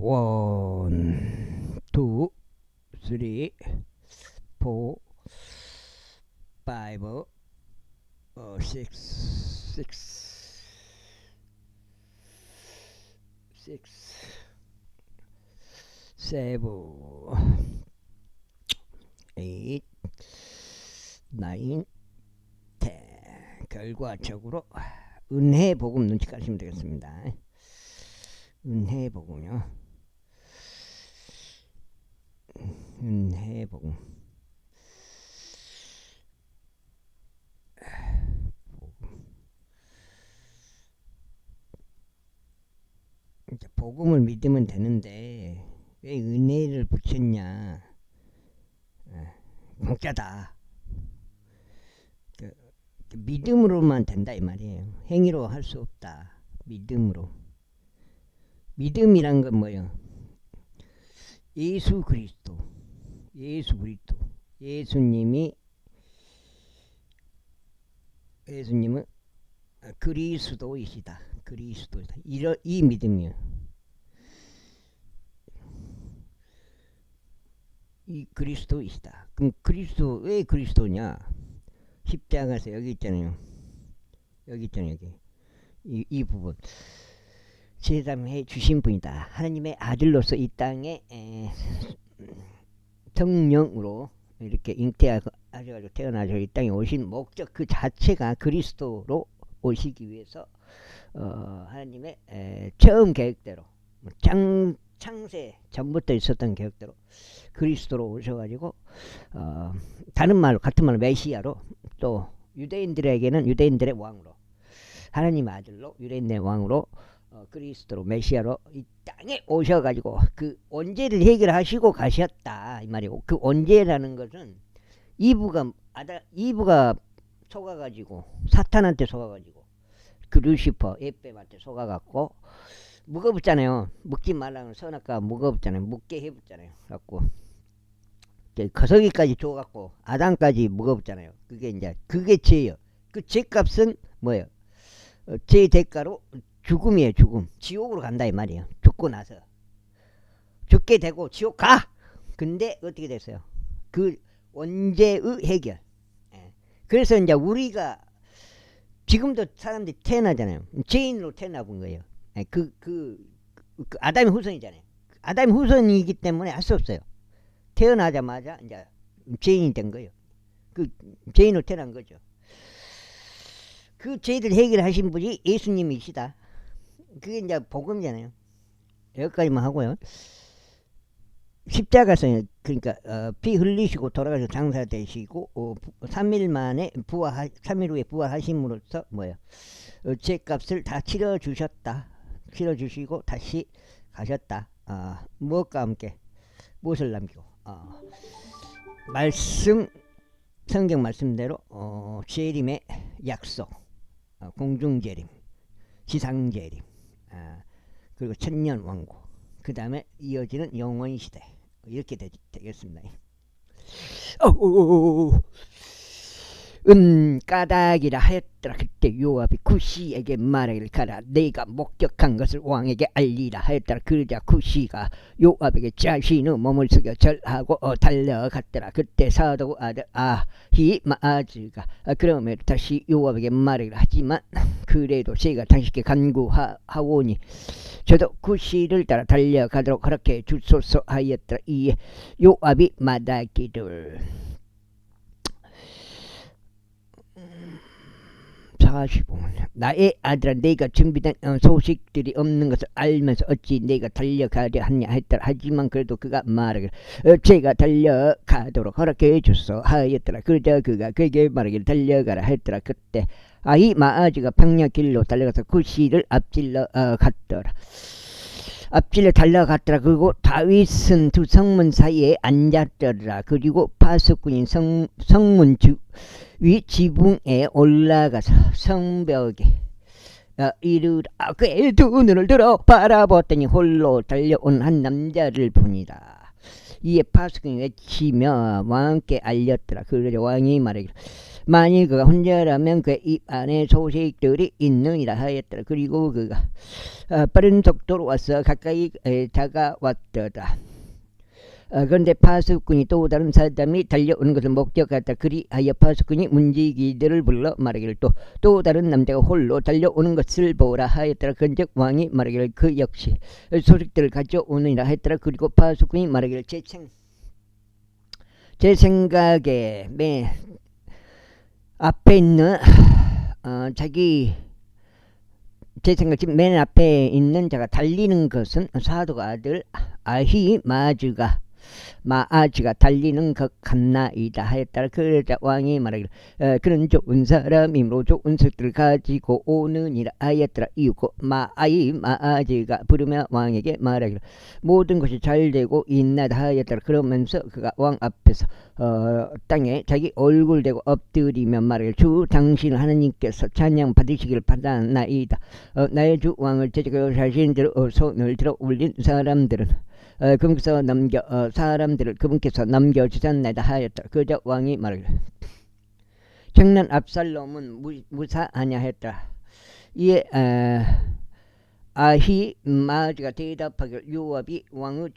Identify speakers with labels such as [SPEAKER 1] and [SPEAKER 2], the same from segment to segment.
[SPEAKER 1] 원, 투, 쓰리, 포, 파이브, 식스, 세븐, 에잇, 나인, 텐. 결과적으로 은혜 복음 눈치 까시면 되겠습니다. 은혜 복음요. 은혜 복음. 이제 복음을 믿으면 되는데 왜 은혜를 붙였냐? 공짜다. 믿음으로만 된다 이 말이에요. 행위로 할 수 없다. 믿음으로. 믿음이란 건 뭐예요? 예수 그리스도. 예수님은 그리스도이시다. 이 믿음이요. 이 그리스도이시다. 그럼 왜 그리스도냐? 십자가에서 여기 있잖아요. 여기. 이 부분. 제담해 주신 분이다. 하나님의 아들로서 이 땅에 성령으로 이렇게 잉태하셔가지고 태어나셔 이 땅에 오신 목적 그 자체가 그리스도로 오시기 위해서 하나님의 처음 계획대로 창세 전부터 있었던 계획대로 그리스도로 오셔가지고 같은 말로 메시아로 또 유대인들에게는 유대인들의 왕으로 하나님의 아들로 유대인의 왕으로 그리스도로 메시아로 이 땅에 오셔가지고 그 원죄를 해결하시고 가셨다 이 말이고, 그 원죄라는 것은 이브가 속아가지고 사탄한테 속아가지고 그 루시퍼 에뱀한테 속아갖고 묵어붙잖아요. 묵지 말라는 선악과 묵어붙잖아요. 묵게 해붙잖아요. 갖고 거석이까지 줘갖고 아담까지 묵어붙잖아요. 그게 죄예요. 그 죄값은 뭐예요? 죄 대가로 죽음이에요. 죽음. 지옥으로 간다 이 말이에요. 죽고 나서 죽게 되고 지옥 가. 근데 어떻게 됐어요? 그 원죄의 해결. 그래서 이제 우리가 지금도 사람들이 태어나잖아요. 죄인으로 태어나 본 거예요. 그 아담의 후손이잖아요. 아담의 후손이기 때문에 할 수 없어요. 태어나자마자 이제 죄인이 된 거예요. 그 죄인으로 태어난 거죠. 그 죄를 해결하신 분이 예수님이시다. 그게 이제 복음이잖아요. 여기까지만 하고요. 십자가에서 그러니까 피 흘리시고 돌아가셔서 장사되시고 3일 후에 부활하심으로써 뭐예요? 죄값을 다 치러주셨다. 치러주시고 다시 가셨다. 무엇과 함께 무엇을 남기고 성경 말씀대로 재림의 약속, 공중재림, 지상재림, 그리고 천년왕국, 그 다음에 이어지는 영원시대, 이렇게 되겠습니다. 까닭이라 하였더라. 그때 요압이 쿠시에게 말하기를 가라. 내가 목격한 것을 왕에게 알리라 하였더라. 그러자 쿠시가 요압에게 자신의 몸을 숙여 절하고 달려갔더라. 그때 사도 아들 아히마아즈가 그러므로 다시 요압에게 말하기를 하지만 그래도 제가 당신께 간구하오니 저도 쿠시를 따라 달려가도록 그렇게 주소서 하였더라. 이에 요압이 말하기를 45분. 나의 아들아, 내가 준비된 소식들이 없는 것을 알면서 어찌 내가 달려가려 하냐 했더라. 하지만 그래도 그가 말하기를 제가 달려가도록 허락해 주소 하였더라. 그러자 그가 그에게 말하기를 달려가라 했더라. 그때 아히마아즈가 평야 길로 달려가서 쿠시를 앞질러 갔더라. 그리고 다윗은 두 성문 사이에 앉았더라. 그리고 파수꾼인 성문 위 지붕에 올라가서 성벽에 이르라. 그의 두 눈을 들어 바라보았더니 홀로 달려온 한 남자를 보니라. 이에 파수꾼이 외치며 왕께 알렸더라. 그러자 왕이 말하기를 만일 그가 혼자라면 그의 입 안에 소식들이 있느니라 하였더라. 그리고 그가 빠른 속도로 와서 가까이 다가왔더라. 그런데 파수꾼이 또 다른 사람이 달려오는 것을 목격하였다. 그리하여 파수꾼이 문지기들을 불러 말하기를 또 다른 남자가 홀로 달려오는 것을 보라 하였더라. 그런즉 왕이 말하기를 그 역시 소식들을 가져오느니라 하였더라. 그리고 파수꾼이 말하기를 제 생각에 맨 앞에 있는 제 생각 지금 맨 앞에 있는 자가 달리는 것은 사독 아들 마아즈가 달리는 것 같나이다 하였더라. 그러자 왕이 말하기를 그는 좋은 사람이므로 좋은 것들을 가지고 오느니라 하였더라. 이윽고 마아즈가 부르며 왕에게 말하기를 모든 것이 잘되고 있나이다 하였더라. 그러면서 그가 왕 앞에서 땅에 자기 얼굴 대고 엎드리며 말하기를 주 당신 하나님께서 찬양 받으시기를 바라나이다. 나의 주 왕을 제자가 자신대로 손을 들어 올린 사람들은 사람들을 그분께서 남겨주셨나이다 하였다. 그저 왕이 말하기를 장난 압살롬은 무사하냐 했다. 이에 아히마아즈가 대답하기를 요압이 왕의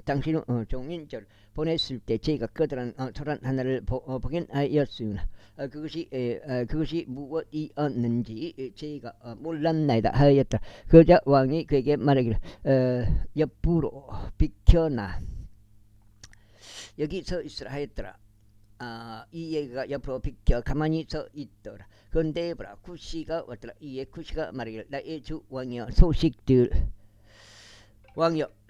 [SPEAKER 1] 당신의 종인 저를 보냈을 때 제가 그들한 소란 하나를 보긴 하였으나 그것이 무엇이었는지 제가 몰랐나이다 하였다. 그러자 왕이 그에게 말하기를 옆으로 비켜나 여기 서 있으라 하였더라. 이 얘기가 옆으로 비켜 가만히 서 있더라. 그런데 보라 쿠시가 왔더라. 이에 쿠시가 말하기를 나의 주 왕이여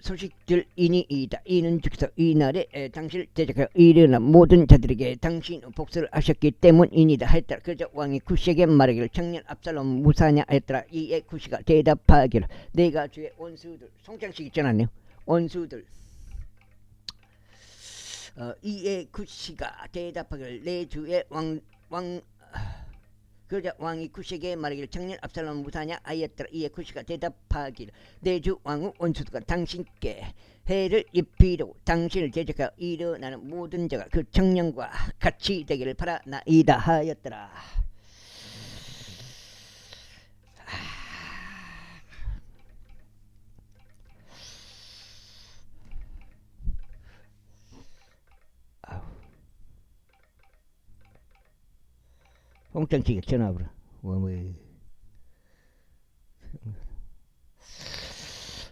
[SPEAKER 1] 소식들이니이다. 이는 즉서 이날에 당신을 제자가 일어나 모든 자들에게 당신 복수를 하셨기 때문이니다 하였더라. 그래서 왕이 쿠시에게 말하기를 청년 압살롬 무사냐 하였더라. 이에 쿠시가 대답하기를 내가 주의 원수들 송장식 있지 않았네요. 원수들 이에 쿠시가 대답하기를 내 주의 그러자 왕이 쿠시에게 말하기를 청년 압살롬 무사냐 하였더라. 이에 쿠시가 대답하기를 내 주 왕의 원수가 당신께 해를 입히려고 당신을 제작하여 일어나는 모든 자가 그 청년과 같이 되기를 바라나이다 하였더라. 홍장치기 전화부라.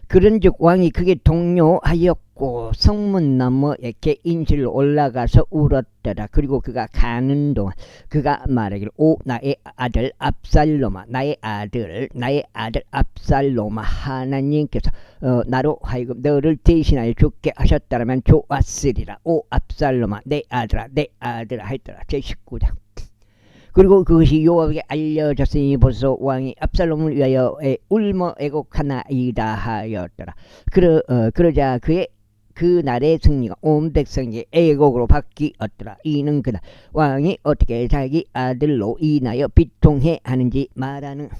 [SPEAKER 1] 그런즉 왕이 크게 동요하였고 성문 너머에 개인실로 올라가서 울었더라. 그리고 그가 가는 동안 그가 말하기를 오 나의 아들 압살롬아 나의 아들 압살롬아 하나님께서 나로 하여금 너를 대신하여 죽게 하셨다면 좋았으리라. 오 압살롬아 내 아들아 하였더라. 제19장. 그리고 그것이 요압에게 알려졌으니 벌써 왕이 압살롬을 위하여 울며 애곡하나이다 하였더라. 그러자 그 날의 승리가 온 백성에게 애곡으로 바뀌었더라. 이는 그날 왕이 어떻게 자기 아들로 인하여 비통해 하는지 말하는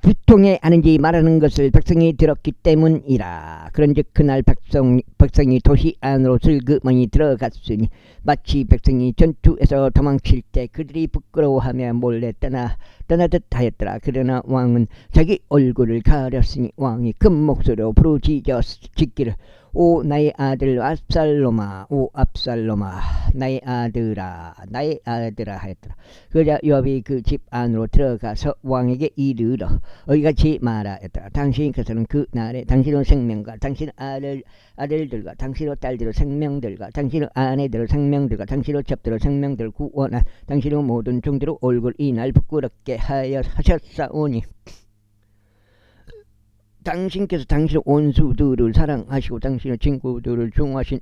[SPEAKER 1] 비통해 하는지 말하는 것을 백성이 들었기 때문이라. 그런즉 그날 백성이 도시 안으로 슬그머니 들어갔으니 마치 백성이 전투에서 도망칠 때 그들이 부끄러워하며 몰래 떠나듯 하였더라. 그러나 왕은 자기 얼굴을 가렸으니 왕이 큰 목소리로 부르짖기를 오 나의 아들 압살롬아 나의 아들아 하였더라. 그러자 요압이 그 집 안으로 들어가서 왕에게 이르러 이같이 말하였더라. 당신께서는 그 날에 당신의 생명과 당신의 아들들과 당신의 딸들의 생명들과 당신의 아내들의 생명들과 당신의 첩들의 생명들을 구원한 당신의 모든 종들의 얼굴 이날 부끄럽게 하셨사오니 당신께서 당신의 원수들을 사랑하시고 당신의 친구들을 중하신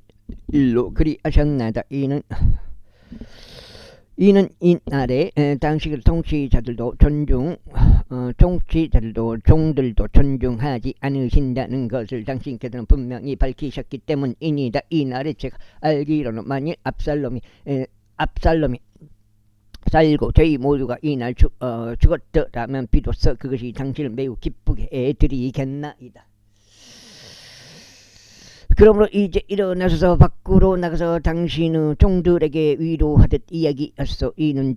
[SPEAKER 1] 일로 그리하셨나이다. 이는 이날에 당신의 통치자들도 종들도 존중하지 않으신다는 것을 당신께서는 분명히 밝히셨기 때문이니다. 이날에 제가 알기로는 만일 압살롬이 살고 저희 모두가 이날 죽었더라면 비로소 그것이 당신을 매우 기쁘게 해드리겠나이다. 그러므로 이제 일어나서 밖으로 나가서 당신의 종들에게 위로하듯 이야기하소. 이는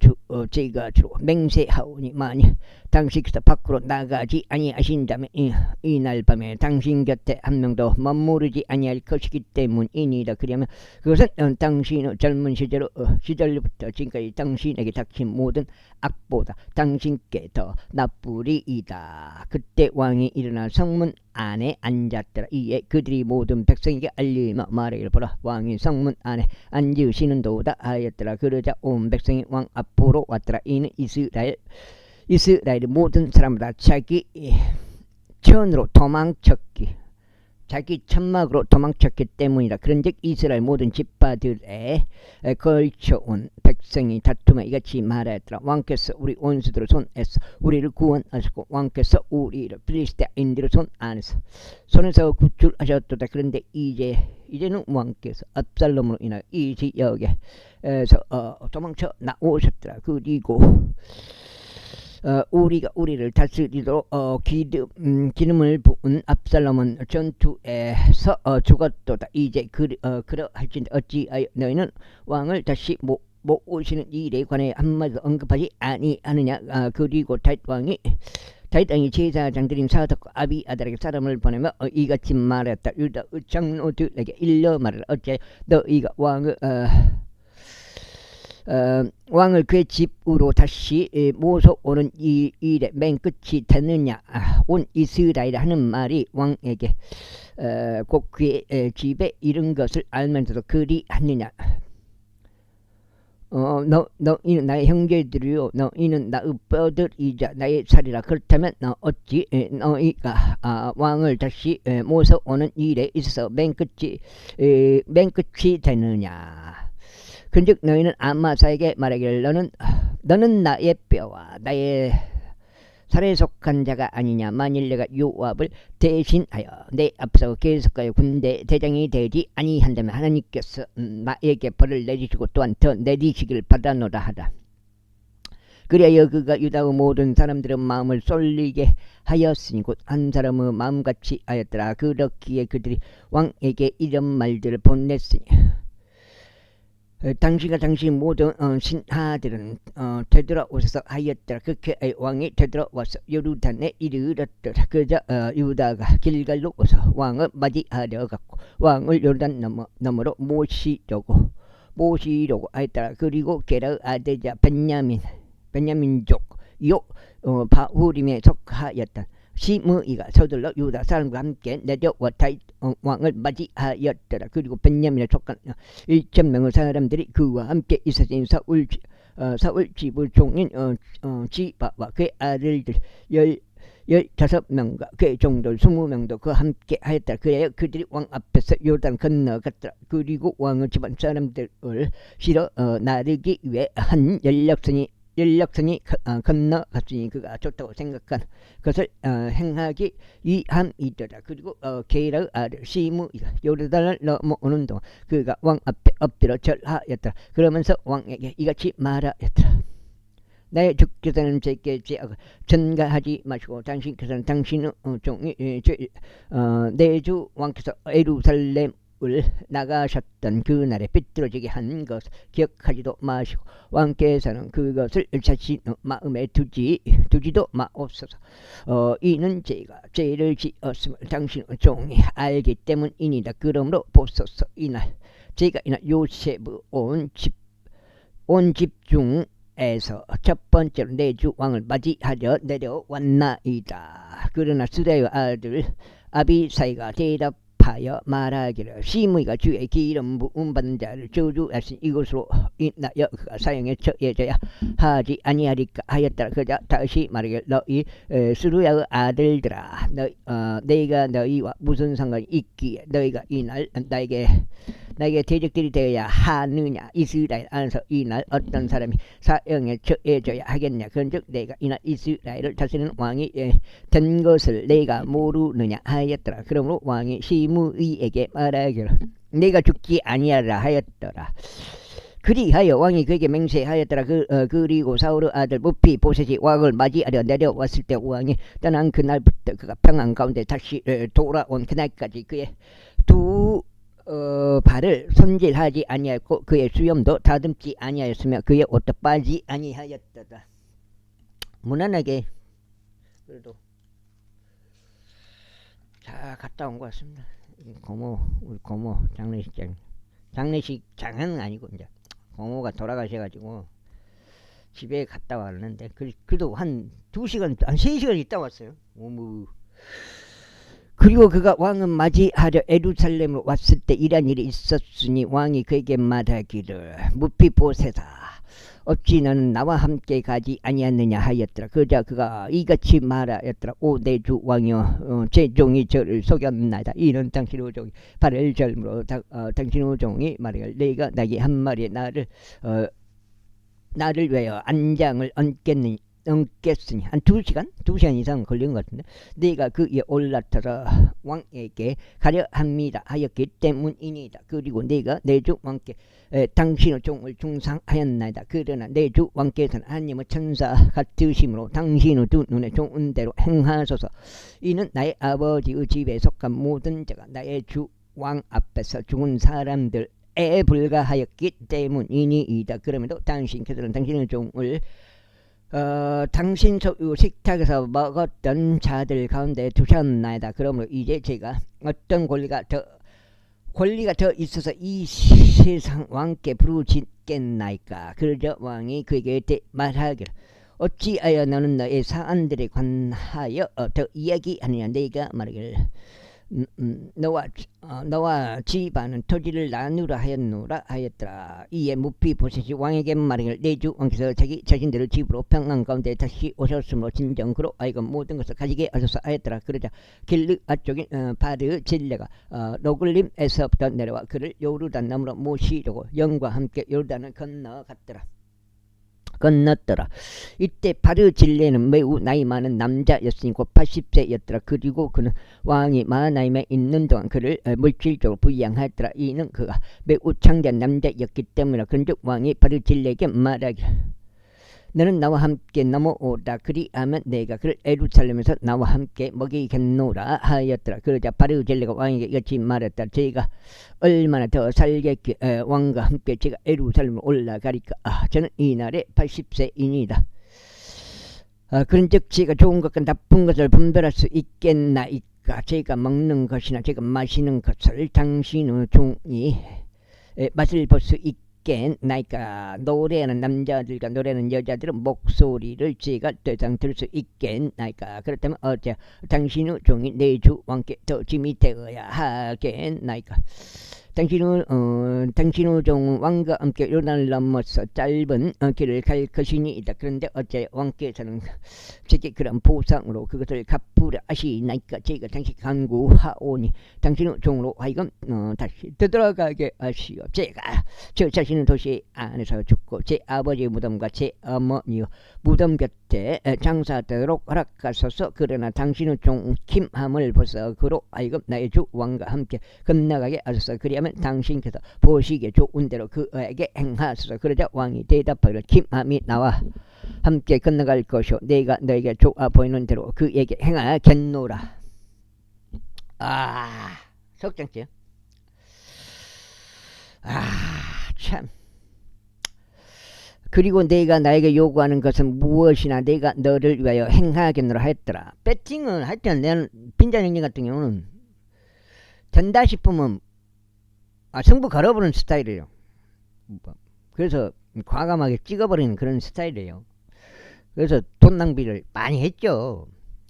[SPEAKER 1] 제가 주로 맹세하오니 만일 당신께서 밖으로 나가지 아니하신다면 이날 밤에 당신 곁에 한 명도 머무르지 아니할 것이기 때문이니이다. 그러면 그것은 당신의 젊은 시절부터 지금까지 당신에게 닥친 모든 악보다 당신께 더 나쁘리이다. 그때 왕이 일어나 성문 안에 앉았더라. 이에 그들이 모든 백성에게 알리며 말하기를 보라, 왕이 성문 안에 앉으시는도다 하였더라. 그러자 온 백성이 왕 앞으로 왔더라. 이는 이스라엘의 모든 사람보다 자기 천으로 도망쳤기, 자기 천막으로 도망쳤기 때문이다. 그런즉 이스라엘 모든 지파들에 걸쳐온 백성이 다툼에 이같이 말하였더라. 왕께서 우리 원수들의 손에서 우리를 구원하셨고 왕께서 우리를 필리스티아인들의 손에서 구출하셨도다. 그런데 이제는 왕께서 압살롬으로 인하여 이 지역에서 도망쳐 나오셨더라. 그리고 우리를 다스리도록 기름을 부은 압살롬은 전투에서 죽었도다. 이제 그러할진대 어찌하여 너희는 왕을 다시 모으시는 일에 관해 한마디도 언급하지 아니하느냐. 그리고 다윗 왕이 제사장들인 사독과 아비아달에게 사람을 보내며 이같이 말했다. 유다 장로들에게 일러 말하라. 어찌하여 너희가 왕을 그의 집으로 다시 모셔오는 이 일에 맨 끝이 되느냐. 온 이스라엘 하는 말이 왕에게 곧 그의 집에 이른 것을 알면서도 그리하느냐. 너희는 나의 형제들이요 너희는 나의 뼈들이자 나의 살이라. 그렇다면 어찌 너희가 왕을 다시 모셔오는 일에 있어서 맨 끝이 되느냐. 그런즉 너희는 아마사에게 말하기를 너는 나의 뼈와 나의 살에 속한 자가 아니냐. 만일 내가 요압을 대신하여 내 앞서 계속하여 군대 대장이 되지 아니한다면 하나님께서 나에게 벌을 내리시고 또한 더 내리시기를 바라노라 하라. 그리하여 그가 유다의 모든 사람들의 마음을 쏠리게 하였으니 곧 한 사람의 마음같이 하였더라. 그렇기에 그들이 왕에게 이런 말들을 보냈으니 당신과 당신 모든 신하들은 되돌아오셔서 하였더라. 그렇게 왕이 되돌아와서 요르단에 이르렀더라. 그러자 유다가 길갈로 오서 왕을 맞이하려 갔고 왕을 요르단 너머로 모시려고 하였더라. 그리고 게라 아들자 베냐민족 바후림에 속하였던 시므이가 서둘러 유다 사람과 함께 내려와 다윗 왕을 맞이하였더라. 그리고 베냐민에 속한 1,000명의 사람들이 그와 함께 있었으니 사울 지부 종인 지바와 그의 아들들 15명과 그의 종들 20명도 그와 함께 하였더라. 그래야 그들이 왕 앞에서 요단 건너갔더라. 그리고 왕의 집안 사람들을 실어 나르기 위해 한 연락선이 건너갔으니 그가 좋다고 생각한 것을 행하기 위함이더라. 그리고 게라의 아들 시므이가 요르단을 넘어오는 동안 그가 왕 앞에 엎드려 절하였더라. 그러면서 왕에게 이같이 말하였더라. 나의 주께서는 제게 죄악을 전가하지 마시고 당신께서는 당신의 종이 내 주 왕께서 예루살렘 나가셨던 그날에 삐뚤어지게 한 것을 기억하지도 마시고 왕께서는 그것을 자신의 마음에 두지도 마옵소서. 이는 제가 죄를 지었음을 당신의 종이 알기 때문이니이다. 그러므로 보소서, 이날 요셉의 온 집중에서 첫 번째로 내 주 왕을 맞이하려 내려왔나이다. 그러나 스레의 아들 아비사이가 대답하여 말하기를 시므이가 주의 기름 부음 받은 자를 저주하신 이것으로 인하여 그가 사형에 처해져야 하지 아니하리까 하였더라. 그자 다시 말하기를 너희 스루야의 아들들아, 너희가 너희와 무슨 상관이 있기에 너희가 이날 나에게 대적들이 되어야 하느냐. 이스라엘 안에서 이날 어떤 사람이 사형에 처해져야 하겠냐. 그런즉 내가 이날 이스라엘을 다스리는 왕이 된 것을 내가 모르느냐 하였더라. 그러므로 왕이 시므이에게 말하기를 내가 죽지 아니하라 하였더라. 그리하여 왕이 그에게 맹세하였더라. 그리고 사울의 아들 무피 보셋이 왕을 맞이하려 내려왔을 때 왕이 떠난 그날부터 그가 평안 가운데 다시 돌아온 그날까지 그의 두 발을 손질하지 아니하였고 그의 수염도 다듬지 아니하였으며 그의 옷도 빠지 아니하였다. 무난하게 그래도 잘 갔다 온 것 같습니다. 우리 고모 장례식장은 아니고 이제 고모가 돌아가셔가지고 집에 갔다 왔는데 그래도 한 2시간 한 3시간 있다 왔어요. 그리고 그가 왕은 맞이하려 예루살렘으로 왔을 때 이런 일이 있었으니 왕이 그에게 말하기를 무피보셋아 어찌 너는 나와 함께 가지 아니하느냐 하였더라. 그러자 그가 이같이 말하였더라. 오 내 주 왕이여 제 종이 저를 속였나이다. 이는 당신의 종이 발을 절므로 당신의 종이 말하기를 내가 나에게 한 마리의 나를 위하여 안장을 얹겠으니 한 2시간 이상 걸린 것 같은데 내가 그 위에 올라타서 왕에게 가려 합니다 하였기 때문이니이다. 그리고 내가 내 주 왕께 당신의 종을 중상하였나이다. 그러나 내 주 왕께서는 하나님의 천사 같으심으로 당신의 두 눈에 좋은 대로 행하소서. 이는 나의 아버지의 집에 속한 모든 자가 나의 주 왕 앞에서 죽은 사람들에 불과하였기 때문이니이다. 그럼에도 당신께서는 당신의 종을 당신 소유 식탁에서 먹었던 자들 가운데 두셨나이다. 그러므로 이제 제가 어떤 권리가 더 있어서 이 세상 왕께 부르짖겠나이까. 그러자 왕이 그에게 말하기를 어찌하여 너는 너의 사안들에 관하여 더 이야기하느냐. 내가 말하기를 너와 집안은 토지를 나누라 하였더라. 이에 무피보셋이 왕에게 말하기를 내 주 왕께서 자신들의 집으로 평안 가운데 다시 오셨으므로 진정 그로 하여금 모든 것을 가지게 하소서 하였더라. 그러자 길르앗 쪽인 바르질레가 로글림에서부터 내려와 그를 요르단 너머로 모시려고 영과 함께 요르단을 건넜더라. 이때 바르질레는 매우 나이 많은 남자였으니 곧 80세였더라. 그리고 그는 왕이 마하나임에 있는 동안 그를 물질적으로 부양하였더라. 이는 그가 매우 창대한 남자였기 때문이라. 그런즉 왕이 바르질레에게 말하기를 너는 나와 함께 넘어오라. 그리하면 내가 그를 예루살렘에서 나와 함께 먹이겠노라 하였더라. 그러자 바르질레가 왕에게 이같이 말했다. 제가 얼마나 더 살겠기에 왕과 함께 제가 예루살렘으로 올라가리까. 저는 이날에 80세이니이다. 그런즉 제가 좋은 것과 나쁜 것을 분별할 수 있겠나이까. 제가 먹는 것이나 제가 마시는 것을 당신의 종이 맛을 볼 수 있겠나이까. 노래하는 남자들과 노래하는 여자들은 목소리를 제가 대상 들을 수 있겠나이까. 그렇다면 어째 당신의 종이 내 주 왕께 더 짐이 되어야 하겠나이까. 당신의 종 왕과 함께 요단을 넘어서 짧은 길을 갈 것이니이다. 그런데 어째 왕께서는 제게 그런 보상으로 그것을 갚으려 하시나이까. 제가 당신 간구하오니 당신의 종으로 하여금 다시 되돌아가게 하시오. 제가 저 자신의 도시 안에서 죽고 제 아버지의 무덤과 제 어머니의 무덤 곁에 장사하도록 허락하소서. 그러나 당신의 종 김함을 보서 그로 하여금 나의 주 왕과 함께 건너가게 하소서. 그리하면 당신께서 보시기에 좋은 대로 그에게 행하소서. 그러자 왕이 대답하기를 김함이 나와 함께 건너갈 것이요 내가 너에게 좋아 보이는 대로 그에게 행하겠노라. 속장증. 참. 그리고 내가 나에게 요구하는 것은 무엇이나 내가 너를 위하여 행하겠노라 했더라. 배팅은 하여튼 내는 빈잔 형님 같은 경우는 된다 싶으면 승부 걸어보는 스타일이에요. 그래서 과감하게 찍어버리는 그런 스타일이에요. 그래서 돈 낭비를 많이 했죠.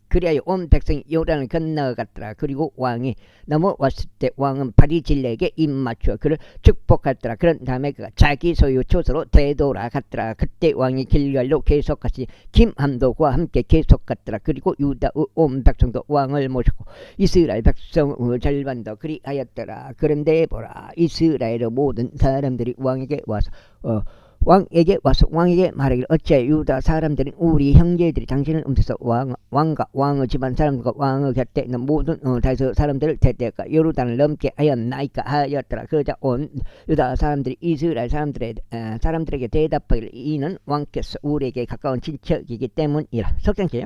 [SPEAKER 1] 그리하여 온 백성이 요단을 건너갔더라. 그리고 왕이 넘어왔을 때 왕은 바리질레에게 입맞추어 그를 축복했더라. 그런 다음에 그가 자기 소유 초소로 되돌아갔더라. 그때 왕이 길갈로 계속하시니 김함도 그와 함께 계속갔더라. 그리고 유다의 온 백성도 왕을 모셨고 이스라엘 백성의 절반도 그리하였더라. 그런데 보라 이스라엘의 모든 사람들이 왕에게 와서 왕에게 와서 왕에게 말하기를 어찌하여 유다 사람들은 우리 형제들이 당신을 음태서 왕과 왕의 집안 사람들과 왕의 곁에 있는 모든 다윗의 사람들을 대대가 요르단을 넘게 하였나이까 하였더라. 그러자 온 유다 사람들이 이스라엘 사람들에게 대답하기를 이는 왕께서 우리에게 가까운 친척이기 때문이라. 석장체요.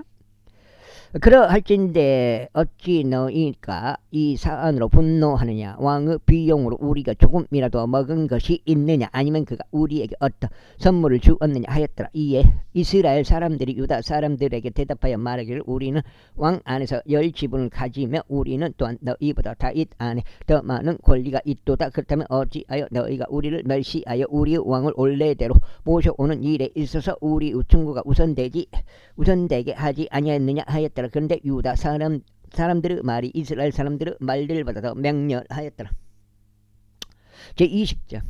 [SPEAKER 1] 그러할진대 어찌 너희가 이 사안으로 분노하느냐. 왕의 비용으로 우리가 조금이라도 먹은 것이 있느냐, 아니면 그가 우리에게 어떤 선물을 주었느냐 하였더라. 이에 이스라엘 사람들이 유다 사람들에게 대답하여 말하기를 우리는 왕 안에서 10지분을 가지며 우리는 또한 너희보다 다윗 안에 더 많은 권리가 있도다. 그렇다면 어찌하여 너희가 우리를 멸시하여 우리의 왕을 원래대로 모셔오는 일에 있어서 우리의 충고가 우선되게 하지 아니하였느냐 하였더라. 그런데 유다 사람들의 말이 이스라엘 사람들의 말들보다 더 맹렬하였더라. 제20장.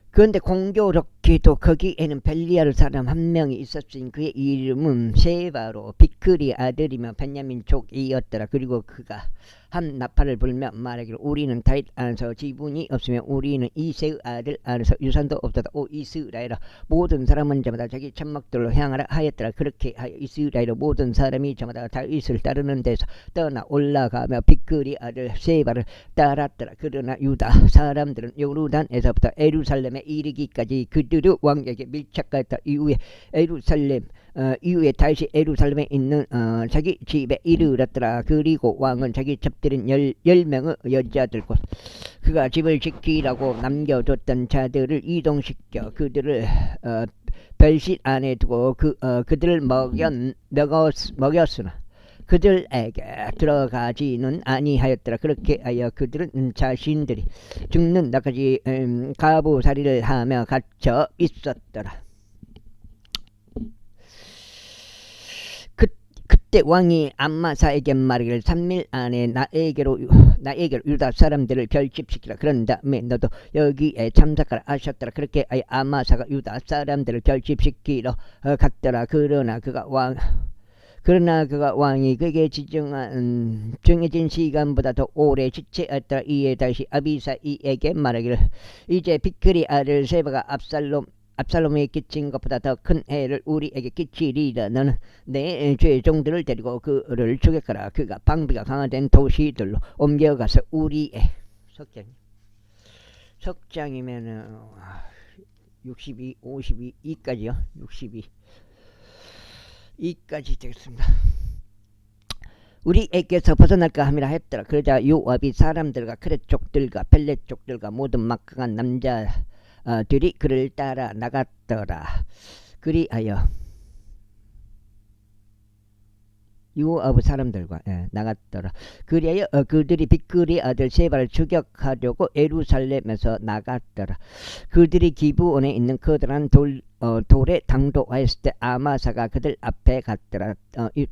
[SPEAKER 1] 그런데 공교롭게도 거기에는 벨리알 사람 한 명이 있었으니 그의 이름은 세바로 비크리 아들이며 베냐민 족이었더라. 그리고 그가 한 나팔을 불며 말하기를 우리는 다윗 안에서 지분이 없으며 우리는 이새의 아들 안에서 유산도 없도다. 오 이스라엘아, 모든 사람은 저마다 자기 천막들로 향하라 하였더라. 그렇게 하여 이스라엘의 모든 사람이 저마다 다윗을 따르는 데서 떠나 올라가며 비크리 아들 세바를 따랐더라. 그러나 유다 사람들은 요르단에서부터 예루살렘에 이르기까지 그들의 왕에게 밀착하였다. 이후에 다윗이 예루살렘에 있는 자기 집에 이르렀더라. 그리고 왕은 자기 잡들인 10명의 여자들과 그가 집을 지키라고 남겨뒀던 자들을 이동시켜 그들을 별실 안에 두고 그들을 먹였으나 그들에게 들어가지는 아니하였더라. 그렇게 하여 그들은 자신들이 죽는 날까지 가부살이를 하며 갇혀 있었더라. 그때 왕이 암마사에게 말하기를 3일 안에 나에게로 유다 사람들을 결집시키라. 그런 다음에 너도 여기에 참석하라 하셨더라. 그렇게 암마사가 유다 사람들을 결집시키러 갔더라. 그러나 그가 왕이 그에게 정해진 시간보다 더 오래 지체했더라. 이에 다시 아비사이에게 말하기를 이제 비크리 아들 세바가 압살롬에게 끼친 것보다 더 큰 해를 우리에게 끼치리라. 너는 내 죄종들을 데리고 그를 추격하라. 그가 방비가 강화된 도시들로 옮겨가서 우리의 석장이면은 62, 52, 2까지요. 62 2까지 되겠습니다. 우리에게서 벗어날까 함이라 했더라. 그러자 요압이 사람들과 크렛 족들과 펠렛 족들과 모든 막강한 남자들이 그를 따라 나갔더라. 그리하여 요압의 사람들과 나갔더라. 그리하여 그들이 비크리 아들 세바를 추격하려고 예루살렘에서 나갔더라. 그들이 기브온에 있는 커다란 돌에 당도하였을 때 아마사가 그들 앞에 갔더라.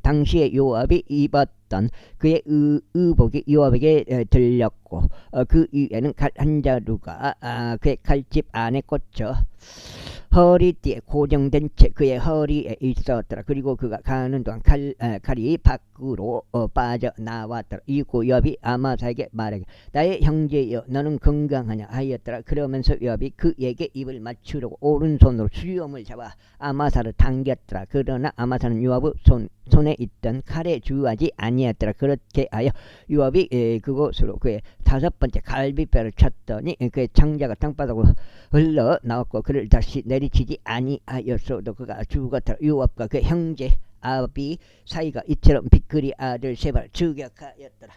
[SPEAKER 1] 당시에 요압이 입었던 그의 의복이 요압에게 들렸고 그 위에는 칼 한 자루가 그의 칼집 안에 꽂혀 허리띠에 고정된 채 그의 허리에 있었더라. 그리고 그가 가는 동안 칼이 밖으로 빠져나왔더라. 이고 요압이 아마사에게 말하기를 나의 형제여 너는 건강하냐 하였더라. 그러면서 요압이 그에게 입을 맞추려고 오른손으로 수염을 잡아 아마사를 당겼더라. 그러나 아마사는 요압의 손에 있던 칼에 주의하지 아니했더라. 그렇게 하여 요압이 그곳으로 그의 5번째 갈비뼈를 쳤더니 그의 창자가 땅바닥으로 흘러나왔고 그를 다시 내리치지 아니하였어도 그가 죽었더라. 요압과 그 형제 아비 사이가 이처럼 비크리 아들 세바를 추격하였더라.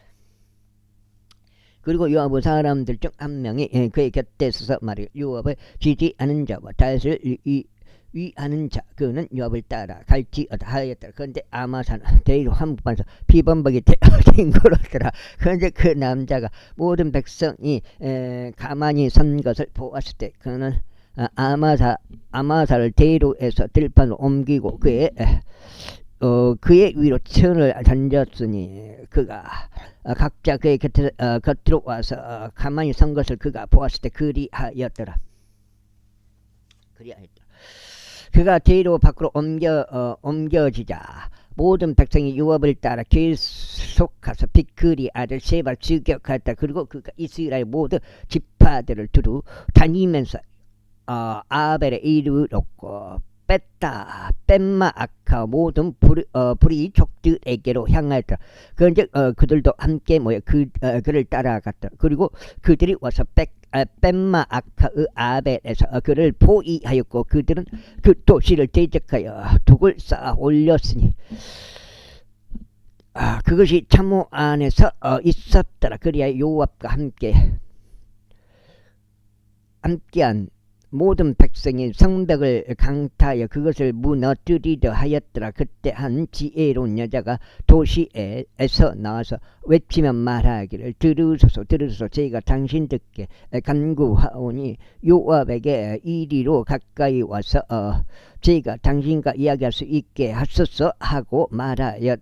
[SPEAKER 1] 그리고 요압의 사람들 중 한 명이 그의 곁에 서서 말하기를 요압을 지지하는 자와 다윗을 위하는 자 그는 요압을 따라 갈지어다 하였더라. 그런데 아마사는 대의로 한복판에서 피범벅이 된 거로더라. 그런데 그 남자가 모든 백성이 가만히 선 것을 보았을 때 그는 아마사를 대로에서 들판으로 옮기고 그의 위로 천을 던졌으니 그가 각자 그의 곁으로 와서 가만히 선 것을 그가 보았을 때 그리하였더라. 그가 대로 밖으로 옮겨지자 모든 백성이 요압을 따라 계속 가서 비크리 아들 세바를 추격하였다. 그리고 그가 이스라엘 모든 지파들을 두루 다니면서 아벨에 이르렀고 뺐다 뺀마 아카 모든 불의족들에게로 향하였다. 그런즉 그들도 함께 모여 그를 따라갔다. 그리고 그들이 와서 뺀마 아카의 아벨에서 그를 포위하였고 그들은 그 도시를 대적하여 둑을 쌓아 올렸으니 그것이 참호 안에서 있었더라. 그리하여 요압과 함께한 모든 백성이 성벽을 강타하여 그것을 무너뜨리려 하였더라. 그때 한 지혜로운 여자가 도시에서 나와서 외치며 말하기를 들으소서 저희가 당신들께 간구하오니 요압에게 이리로 가까이 와서 저희가 당신과 이야기할 수 있게 하소서 하고 말하여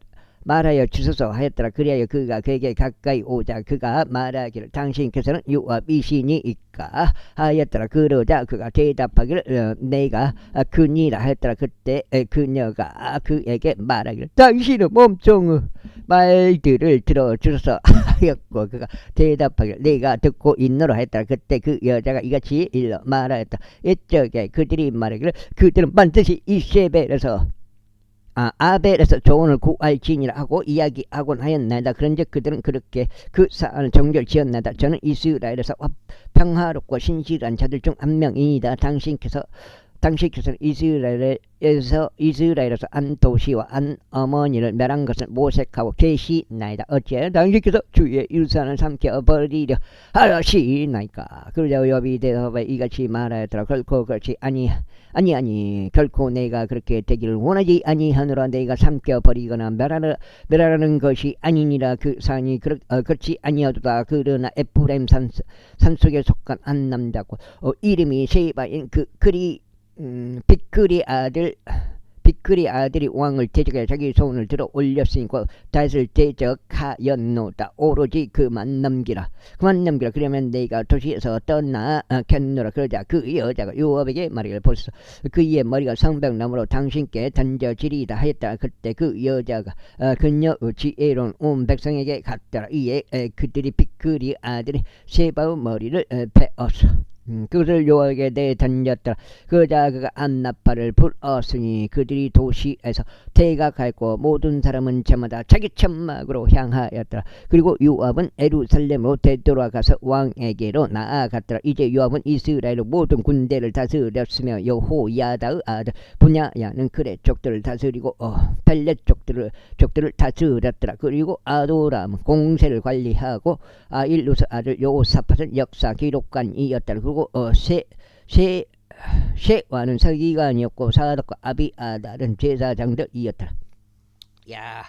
[SPEAKER 1] 주소서 하였더라. 그리하여 그가 그에게 가까이 오자 그가 말하기를 당신께서는 요압이시니이까 하였더라. 그러자 그가 대답하기를 내가 그니라 하였더라. 그때 그녀가 그에게 말하기를 당신은 몸종의 말들을 들어주소서 하였고 그가 대답하기를 내가 듣고 있노라 하였더라. 그때 그 여자가 이같이 일러 말하였다. 이쪽에 그들이 말하기를 그들은 반드시 이세벨에서 아벨에서 조언을 구할지니라 하고 이야기하곤 하였나이다. 그런즉 그들은 그렇게 그 사안을 정결지었나이다. 저는 이스라엘에서 평화롭고 신실한 자들 중 한 명이니다. 당신께서는 이스라엘에서 안 도시와 안 어머니를 멸한 것을 모색하고 계시나이다. 어찌하여 당신께서 주의 유산을 삼켜버리려 하시나이까. 그러자 요압이 대답하여 이같이 말하였더라. 결코 그렇지 아니 결코 내가 그렇게 되기를 원하지 아니하노라. 내가 삼켜버리거나 멸하라는 것이 아니니라. 그 산이 그렇지 아니하도다. 그러나 에프라임 산속에 속한 한 남자고 이름이 세바인 빅그리 아들이 왕을 대적해 자기 손을 들어 올렸으니까 다윗을 대적하였노다. 오로지 그만 넘기라. 그러면 내가 도시에서 떠나겠노라. 그러자 그 여자가 요압에게 말하기를 보소서 그의 머리가 성벽나무로 당신께 던져지리다 하였다. 그때 그 여자가 그녀의 지혜로운 온 백성에게 갔더라. 이에 그들이 빅그리 아들이 세바의 머리를 베었어. 그것을 요압에게 내던졌더라. 그러자 그가 안나팔을 불었으니 그들이 도시에서 대각하였고 모든 사람은 저마다 자기 천막으로 향하였더라. 그리고 요압은 예루살렘으로 되돌아가서 왕에게로 나아갔더라. 이제 요압은 이스라엘의 모든 군대를 다스렸으며 여호야다의 아들 분야야는 그레 족들을 다스리고 벨렛 족들을 다스렸더라. 그리고 아도람 공세를 관리하고 일루스 아들 요사팟은 역사 기록관이었더라. 그리고 셰와는 서기관이었고 사독과 아비아달은 제사장들이었더라. 야.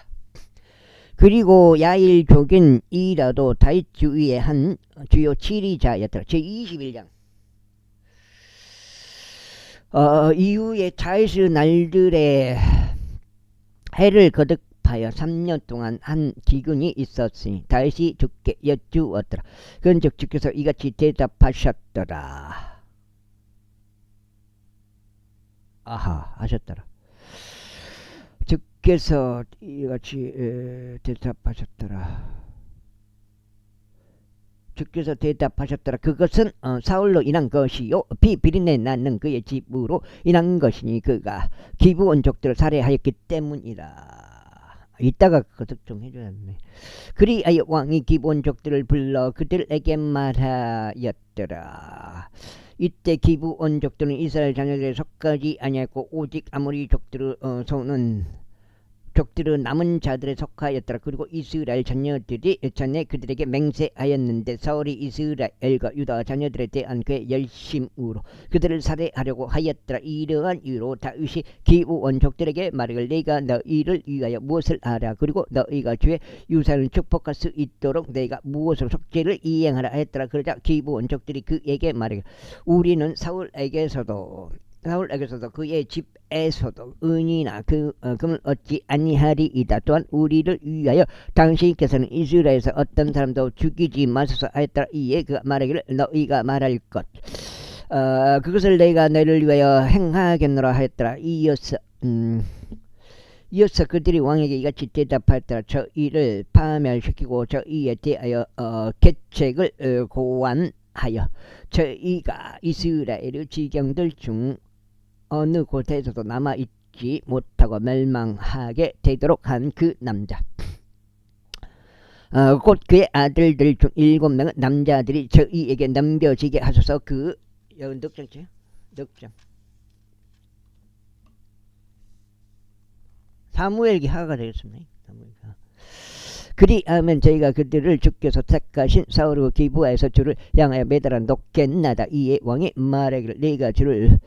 [SPEAKER 1] 그리고 야일족인 이라도 다윗 주위의 한 주요 7위자였더라. 제21장. 이후에 다윗의 날들에 해를 거듭하여 3년 동안 한 기근이 있었으니 다윗이 주께 여쭈었더라. 그런즉 주께서 이같이 대답하셨더라. 하셨더라. 주께서 이같이 대답하셨더라. 그것은 사울로 인한 것이요 비비린내 낳는 그의 집으로 인한 것이니 그가 기브온족들을 살해하였기 때문이라. 이따가 그것 좀 해줘야겠네. 그리하여 왕이 기브온족들을 불러 그들에게 말하였더라. 이때 기브온족들은 이스라엘 자녀들에 속하지 아니하였고 오직 아모리 족들의 남은 자들에 속하였더라. 그리고 이스라엘 자녀들이 전에 그들에게 맹세하였는데 사울이 이스라엘과 유다 자녀들에 대한 그의 열심으로 그들을 살해하려고 하였더라. 이러한 이유로 다윗이 기브온족들에게 말하기를 내가 너희를 위하여 무엇을 하라. 그리고 너희가 주의 유산을 축복할 수 있도록 내가 무엇으로 속죄를 이행하라 했더라. 그러자 기브온족들이 그에게 말하기를 우리는 사울에게서도 그의 집에서도 은이나 금을 얻지 아니하리이다. 또한 우리를 위하여 당신께서는 이스라엘에서 어떤 사람도 죽이지 마소서 하였더라. 이에 그가 말하기를 너희가 말할 것 그것을 내가 너희를 위하여 행하겠노라 하였더라. 이어서 그들이 왕에게 이같이 대답하였더라. 저희를 파멸시키고 저희에 대하여 계책을 고한 하여 저희가 이스라엘 지경들 중 어느 곳에서도 남아있지 못하고 멸망하게 되도록 한 그 남자, 곧 그의 아들들 중 7명은 남자들이 저희에게 넘겨지게 하소서. 그 여기 넉장째 넉장 사무엘기 하가 되겠습니다. 그리하면 저희가 그들을 주께서 택하신 사울과 기브아에서 주를 향하여 매달아 놓겠나다. 이에 왕이 말하기를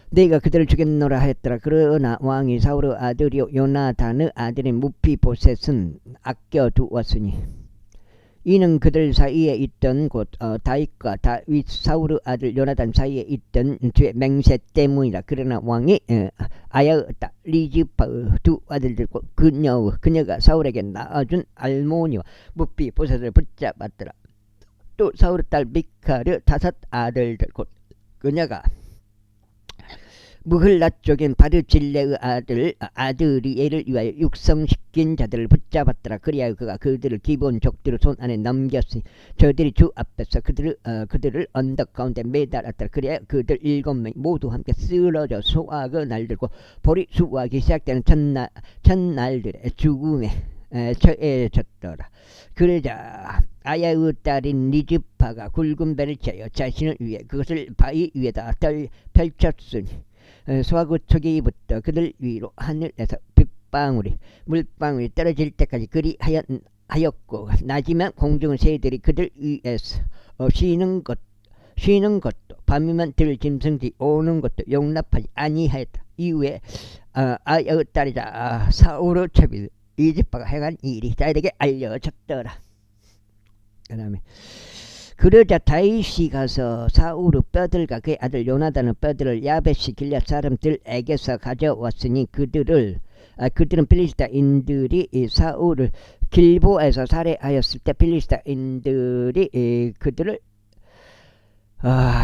[SPEAKER 1] 내가 그들을 죽였노라 하였더라. 그러나 왕이 사울의 아들이요 요나단의 아들인 무피보셋은 아껴두었으니 이는 그들 사이에 있던 곧 다윗과 다윗 사울의 아들 요나단 사이에 있던 죄 맹세 때문이라. 그러나 왕이 아야의 딸 리즈파의 두 아들들과 그녀가 사울에게 낳아준 알모니와 무피보셋을 붙잡았더라. 또 사울의 딸 미칼의 5 아들들 곧 그녀가 무흘라 쪽인 바르질레의 아드리엘을 위하여 육성시킨 자들을 붙잡았더라. 그리하여 그가 그들을 기본 족들의 손 안에 넘겼으니 저들이 주 앞에서 그들을 언덕 가운데 매달았더라. 그리하여 그들 7명이 모두 함께 쓰러져 수확의 날들고 볼이 수확이 시작되는 첫날들의 죽음에 처해졌더라. 그러자 아야의 딸인 리즈파가 굵은 배를 채워 자신을 위해 그것을 바위 위에다 펼쳤으니 수확의 초기부터 그들 위로 하늘에서 물방울이 떨어질 때까지 그리하였고 낮이면 공중 새들이 그들 위에서 쉬는 것도 밤이면 들짐승들이 오는 것도 용납하지 아니하였다. 이후에 아야의 딸이자 사울의 처비 리즈파가 행한 일이 다윗에게 알려졌더라. 그 다음에 그러자 다윗이 가서 사울의 뼈들과 그의 아들 요나단의 뼈들을 야베시 길앗 사람들에게서 가져왔으니 그들은 필리스타인들이 사울을 길보에서 살해하였을 때 필리스타인들이 그들을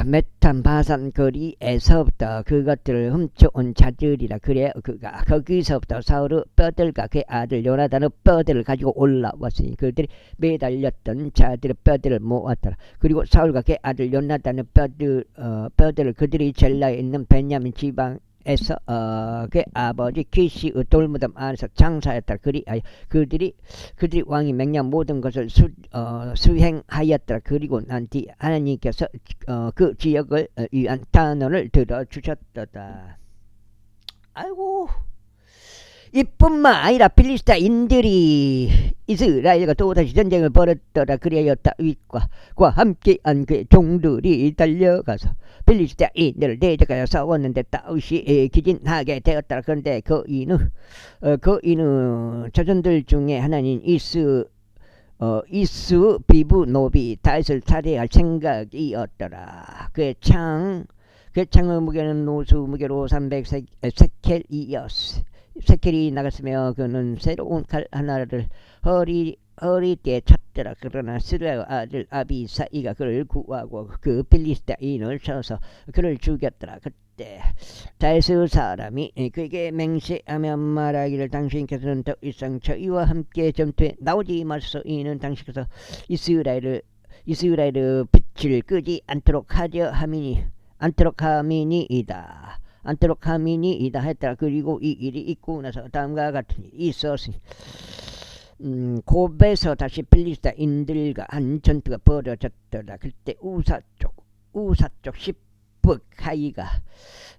[SPEAKER 1] 메탄 바산 거리에서부터 그것들을 훔쳐온 자들이라. 그래 그가 거기서부터 사울의 뼈들과 그의 아들 요나단의 뼈들을 가지고 올라왔으니 그들이 매달렸던 자들의 뼈들을 모았더라. 그리고 사울과 그의 아들 요나단의 뼈들을 그들이 젤라에 있는 베냐민 지방에서 그의 아버지 키시의 돌무덤 안에서 장사했더라. 그리하여 그들이 왕이 명령 모든 것을 수행하였더라. 그리고 난 뒤 하나님께서 그 지역을 위한 단언을 들어주셨도다. 아이고, 이뿐만 아니라 필리스타인들이 이스라엘과 또다시 전쟁을 벌였더라. 그리하여 다윗과 함께한 그의 종들이 달려가서 필리스타인들을 대적하여 싸웠는데 다윗이 기진하게 되었더라. 그런데 그 이는 자손들 중에 하나인 이스 비브노비 다윗을 살해할 생각이었더라. 그의 창의 무게는 노수 무게로 300세켈이었으. 세켈이 나갔으며 그는 새로운 칼 하나를 허리띠에 찼더라. 그러나 스루의 아들 아비사이가 그를 구하고 그 필리스타인을 쳐서 그를 죽였더라. 그때 다윗의 사람이 그에게 맹세하며 말하기를 당신께서는 더 이상 저희와 함께 전투에 나오지 마소서. 이는 당신께서 이스라엘의 빛을 끄지 않도록 함이니이다 했더라. 그리고 이 일이 있고 나서 다음과 같은 일이 있었으니 곱에서 다시 필리스타인들과 한 전투가 벌어졌더라. 그때 우사 쪽 시브카이가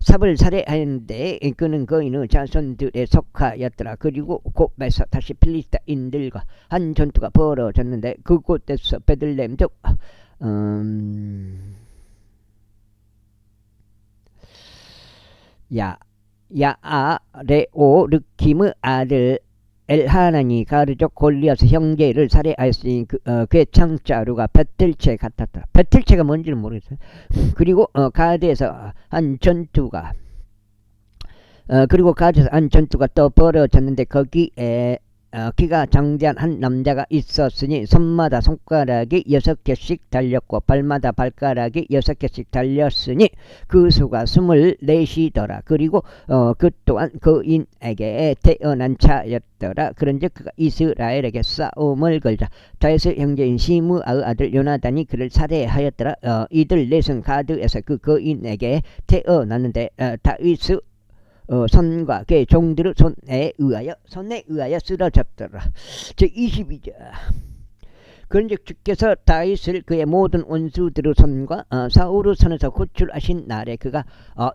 [SPEAKER 1] 삽을 살해하였는데 그는 거인의 자손들에 속하였더라. 그리고 곱에서 다시 필리스타인들과 한 전투가 벌어졌는데 그곳에서 베들레헴 쪽 야아레오 르킴의 아들 엘하나니 가르족 골리앗의 형제를 살해하였으니 그의 창자루가 배틀채 같았다. 배틀채가 뭔지는 모르겠어요. 그리고 가드에서 한 전투가 또 벌어졌는데 거기에 키가 장대한 한 남자가 있었으니 손마다 손가락이 6개씩 달렸고 발마다 발가락이 6개씩 달렸으니 그 수가 24이더라. 그리고 그 또한 그인에게 태어난 차였더라. 그런즉 그가 이스라엘에게 싸움을 걸자 다윗의 형제인 시므아의 아들 요나단이 그를 살해하였더라. 이들 넷은 가드에서 그 거인에게 태어났는데 다윗의 손과 그의 종들의 손에 의하여 쓰러졌더라. 제22절. 그런즉 주께서 다윗을 그의 모든 원수들의 손과 사울의 손에서 구출하신 날에 그가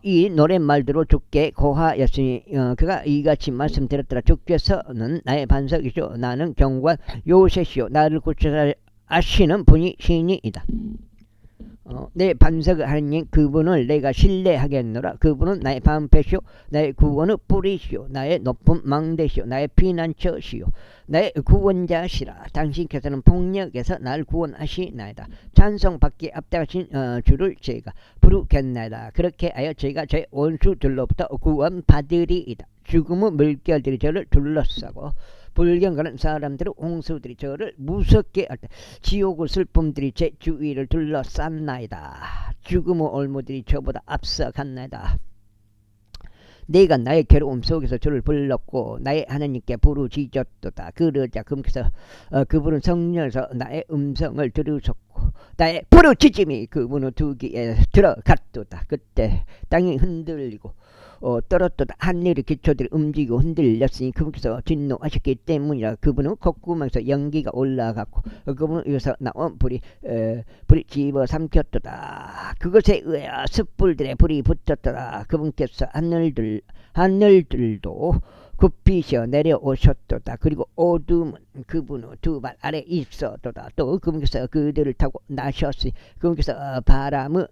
[SPEAKER 1] 이 노랫말대로 주께 고하였으니 그가 이같이 말씀드렸더라. 주께서는 나의 반석이시오 나는 경고한 요새시오 나를 구출하시는 분이 신이이다. 내 반석의 하나님 그분을 내가 신뢰하겠노라. 그분은 나의 방패시오 나의 구원의 뿌리시오 나의 높은 망대시오 나의 피난처시오 나의 구원자시라. 당신께서는 폭력에서 나를 구원하시나이다. 찬송받기에 앞당하신 주를 제가 부르겠나이다. 그렇게 하여 제가 제 원수들로부터 구원받으리이다. 죽음의 물결들이 저를 둘러싸고 불경건한 사람들의 홍수들이 저를 무섭게 할 때 지옥의 슬픔들이 제 주위를 둘러쌌나이다. 죽음의 올무들이 저보다 앞서갔나이다. 내가 나의 괴로움 속에서 주를 불렀고 나의 하나님께 부르짖었도다. 그러자 그분은 성령에서 나의 음성을 들으셨고 나의 부르짖음이 그분의 두 귀에 들어갔도다. 그때 땅이 흔들리고 떨었도다. 하늘의 기초들이 움직이고 흔들렸으니 그분께서 진노하셨기 때문이라. 그분은 콧구멍에서 연기가 올라갔고 그분은 여기서 나온 불이 집어삼켰도다. 그것에 의하여 숯불들의 불이 붙었더라. 그분께서 하늘들도 굽히셔 내려오셨도다. 그리고 어둠은 그분의 두 발 아래 있었도다. 또 그분께서 그들을 타고 나셨으니 그분께서 바람의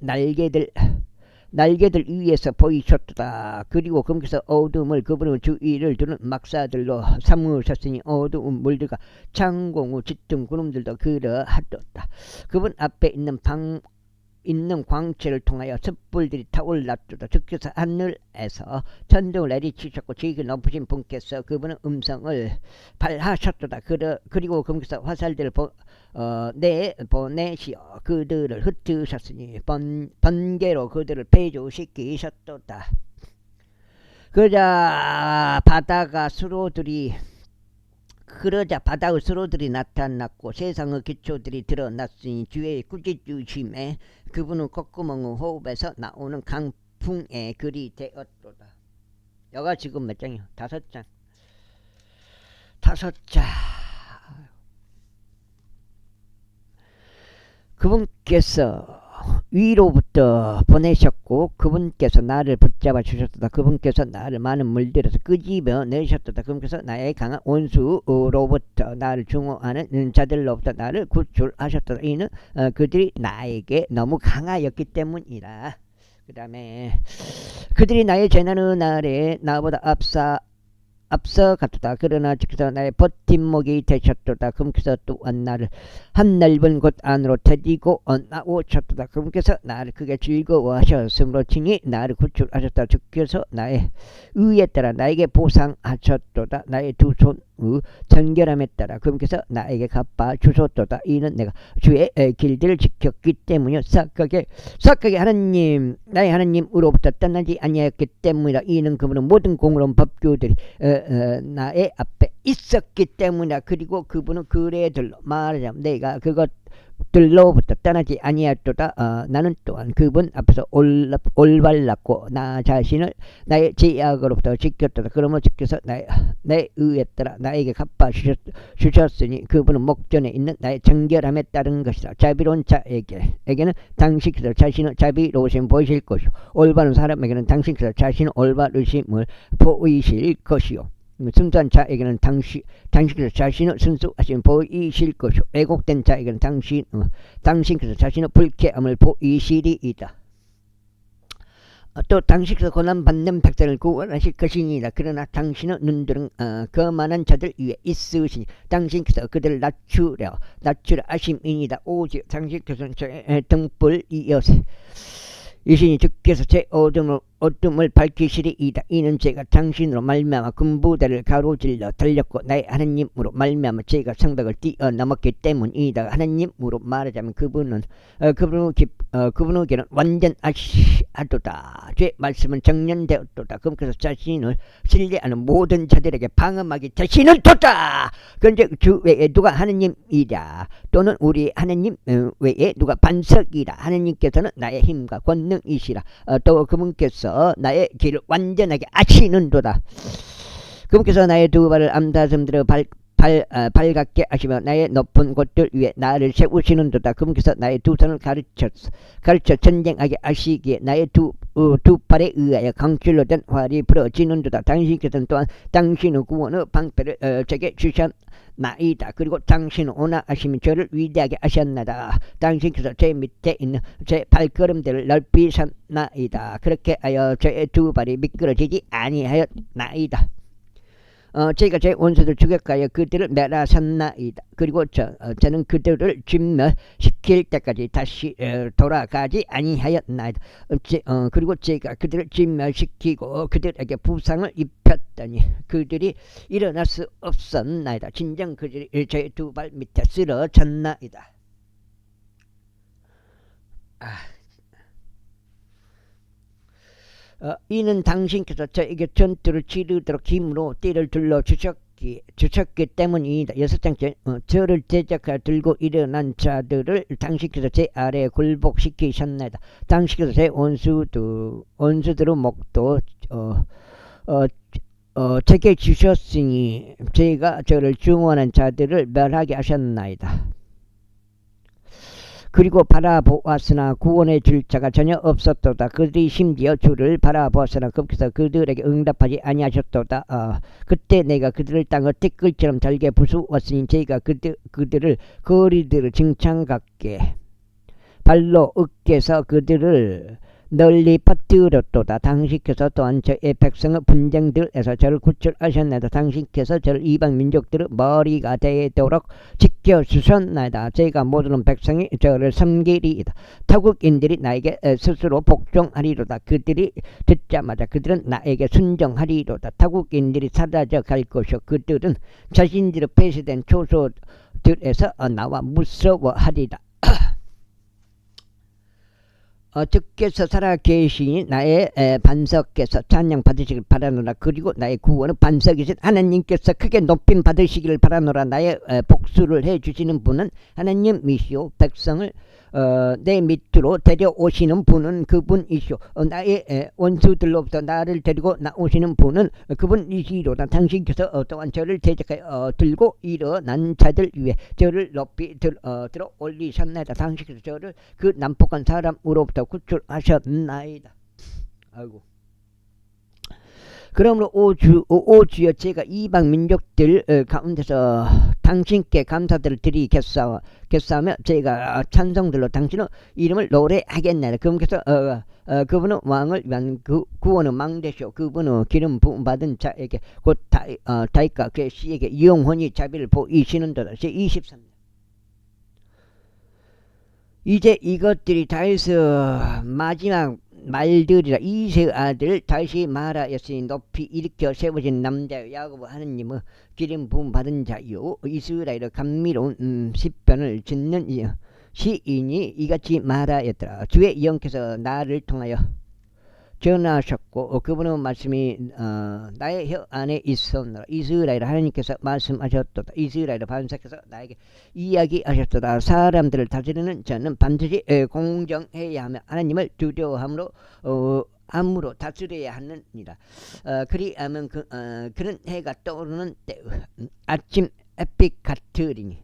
[SPEAKER 1] 날개들 위에서 보이셨도다. 그리고 그분께서 어둠을 그분의 주위를 두는 막사들로 삼으셨으니 어두운 물들과 창공의 짙은 구름들도 그러하도다. 그분 앞에 있는 광채를 통하여 숯불들이 타올랐도다. 주께서 하늘에서 천둥을 내리치셨고 지극히 높으신 분께서 그분의 음성을 발하셨도다. 그리고 그분께서 화살들을 내보내시어 그들을 흩으셨으니 번개로 그들을 폐조시키셨도다. 그러자 바다의 수로들이 나타났고 세상의 기초들이 드러났으니 주의 꾸짖으심에 그분은 콧구멍의 호흡에서 나오는 강풍의 글이 되었도다. 여가 지금 몇 장이요? 5장. 그분께서 위로부터 보내셨고 그분께서 나를 붙잡아 주셨도다. 그분께서 나를 많은 물들에서 끄집어 내셨도다. 그분께서 나의 강한 원수로부터 나를 증오하는 자들로부터 나를 구출하셨도다. 이는 그들이 나에게 너무 강하였기 때문이라. 그 다음에 그들이 나의 재난의 날에 나보다 앞서갔도다. 그러나 주께서 나의 버팀목이 되셨도다. 그분께서 또한 나를 한 넓은 곳 안으로 데리고 나오셨도다. 그분께서 나를 크게 즐거워하셨으므로 친히 나를 구출하셨다. 주께서 나의 의에 따라 나에게 보상하셨도다. 나의 두 손의 정결함에 따라 그분께서 나에게 갚아 주셨도다. 이는 내가 주의 길들을 지켰기 때문이요 삭하게 하나님 나의 하나님으로부터 떠나지 아니하였기 때문이라. 이는 그분은 모든 공의로운 법규들이 나의 앞에 있었기 때문이라. 그리고 그분은 그레들로 말하자면 내가 그것들로부터 떠나지 아니하였도다. 나는 또한 그분 앞에서 올발랐고 나 자신을 나의 죄악으로부터 지켰도다. 그러므로 주께서 내 의에 따라 나에게 갚아 주셨으니 그분은 목전에 있는 나의 정결함에 따른 것이다. 자비로운 자에게는 당신께서 자신의 자비로우심을 보이실 것이요 올바른 사람에게는 당신께서 자신의 올바르심을 보이실 것이요 순수한 자에게는 당신께서 자신의 순수하심을 보이실 것이요 왜곡된 자에게는 당신께서 자신의 불쾌함을 보이시리이다. 또 당신께서 고난받는 백성을 구원하실 것이니라. 그러나 당신의 눈들은 거만한 자들 위에 있으시니 당신께서 그들을 낮추려 하심이니이다. 오직 당신께서는 저의 등불이시니 주께서 제 어둠을 어둠을 밝히시리이다. 이는 제가 당신으로 말미암아 금부대를 가로질러 달렸고 나의 하나님으로 말미암아 제가 성벽을 뛰어넘었기 때문이다. 하나님으로 말하자면 그분에게는 완전하도다. 제 말씀은 정년되었도다. 그분께서 자신을 신뢰하는 모든 자들에게 방어막이 되시는도다. 그런데 주 외에 누가 하나님이랴 또는 우리 하나님 외에 누가 반석이라. 하나님께서는 나의 힘과 권능이시라. 또 그분께서 나의 길을 완전하게 아시는도다. 그분께서 나의 두 발을 암사슴들의 발같게 하시며 나의 높은 곳들 위에 나를 세우시는도다. 그분께서 나의 두 손을 가르쳐 전쟁하게 하시기에 나의 두 팔에 의하여 강줄로 된 활이 부러지는도다. 당신께서는 또한 당신의 구원의 방패를 제게 주셨나이다. 그리고 당신은 온화하시며 저를 위대하게 하셨나이다. 당신께서 제 밑에 있는 제 발걸음들을 넓히 샀나이다. 그렇게 하여 저의 두 발이 미끄러지지 아니하였나이다. 제가 제 원수들 추격하여 그들을 멸하셨나이다. 그리고 저는 그들을 진멸시킬 때까지 다시 돌아가지 아니하였나이다. 그리고 제가 그들을 진멸시키고 그들에게 부상을 입혔더니 그들이 일어날 수 없었나이다. 진정 그들이 제 두 발 밑에 쓰러졌나이다. 이는 당신께서 저에게 전투를 치르도록 힘으로 띠를 둘러 주셨기 때문이다. 6장째 저를 대적하여 들고 일어난 자들을 당신께서 제 아래에 굴복시키셨나이다. 당신께서 제 원수들의 목도 제게 주셨으니 제가 저를 중원한 자들을 멸하게 하셨나이다. 그리고 바라보았으나 구원해 줄 자가 전혀 없었도다. 그들이 심지어 주를 바라보았으나 그분께서 그들에게 응답하지 아니하셨도다. 그때 내가 그들을 땅의 티끌처럼 잘게 부수었으니 제가 그들을 거리들을 징창 같게 발로 으깨서 그들을 널리 퍼뜨렸도다. 당신께서 또한 저의 백성의 분쟁들에서 저를 구출하셨나이다. 당신께서 저를 이방 민족들의 머리가 되도록 지켜주셨나이다. 제가 모든 백성이 저를 섬기리이다. 타국인들이 나에게 스스로 복종하리로다. 그들이 듣자마자 그들은 나에게 순종하리로다. 타국인들이 사라져 갈 것이요 그들은 자신들의 폐쇄된 초소들에서 나와 무서워하리라. 주께서 살아계시니 나의 반석께서 찬양 받으시길 바라노라. 그리고 나의 구원은 반석이신 하나님께서 크게 높임 받으시기를 바라노라. 나의 복수를 해주시는 분은 하나님이시오. 백성을 내 밑으로 데려오시는 분은 그분이시오. 나의 원수들로부터 나를 데리고 나오시는 분은 그분이시로다. 당신께서 또한 저를 대적하여 들고 일어난 자들 위에 저를 높이 들어 올리셨나이다. 당신께서 저를 그 난폭한 사람으로부터 구출하셨나이다. 아이고. 그러므로 오 주여 제가 이방 민족들 가운데서 당신께 감사들을 드리겠사오며 제가 찬송들로 당신의 이름을 노래하겠나이다. 그분께서 그분은 왕을 위한 구원의 망대시오. 그분은 기름 부음 받은 자에게 곧 다윗과 그의 씨에게 영원히 자비를 보이시는도다. 제23년 이제 이것들이 다윗의 마지막 말들이라. 이세 아들 다윗이 말하였으니 높이 일으켜 세워진 남자여 야곱 하느님의 기름 부음 받은 자요 이스라엘의 감미로운 시편을 짓는 시인이 이같이 말하였더라. 주의 영께서 나를 통하여 전하셨고 그분의 말씀이 나의 혀 안에 있었노라. 이스라엘 하나님께서 말씀하셨도다. 이스라엘 반석께서 나에게 이야기하셨도다. 사람들을 다스리는 자는 반드시 공정해야 하며 하나님을 두려워함으로 다스려야 하느니라. 그리하면 그는 해가 떠오르는 때 아침 햇빛 같으리니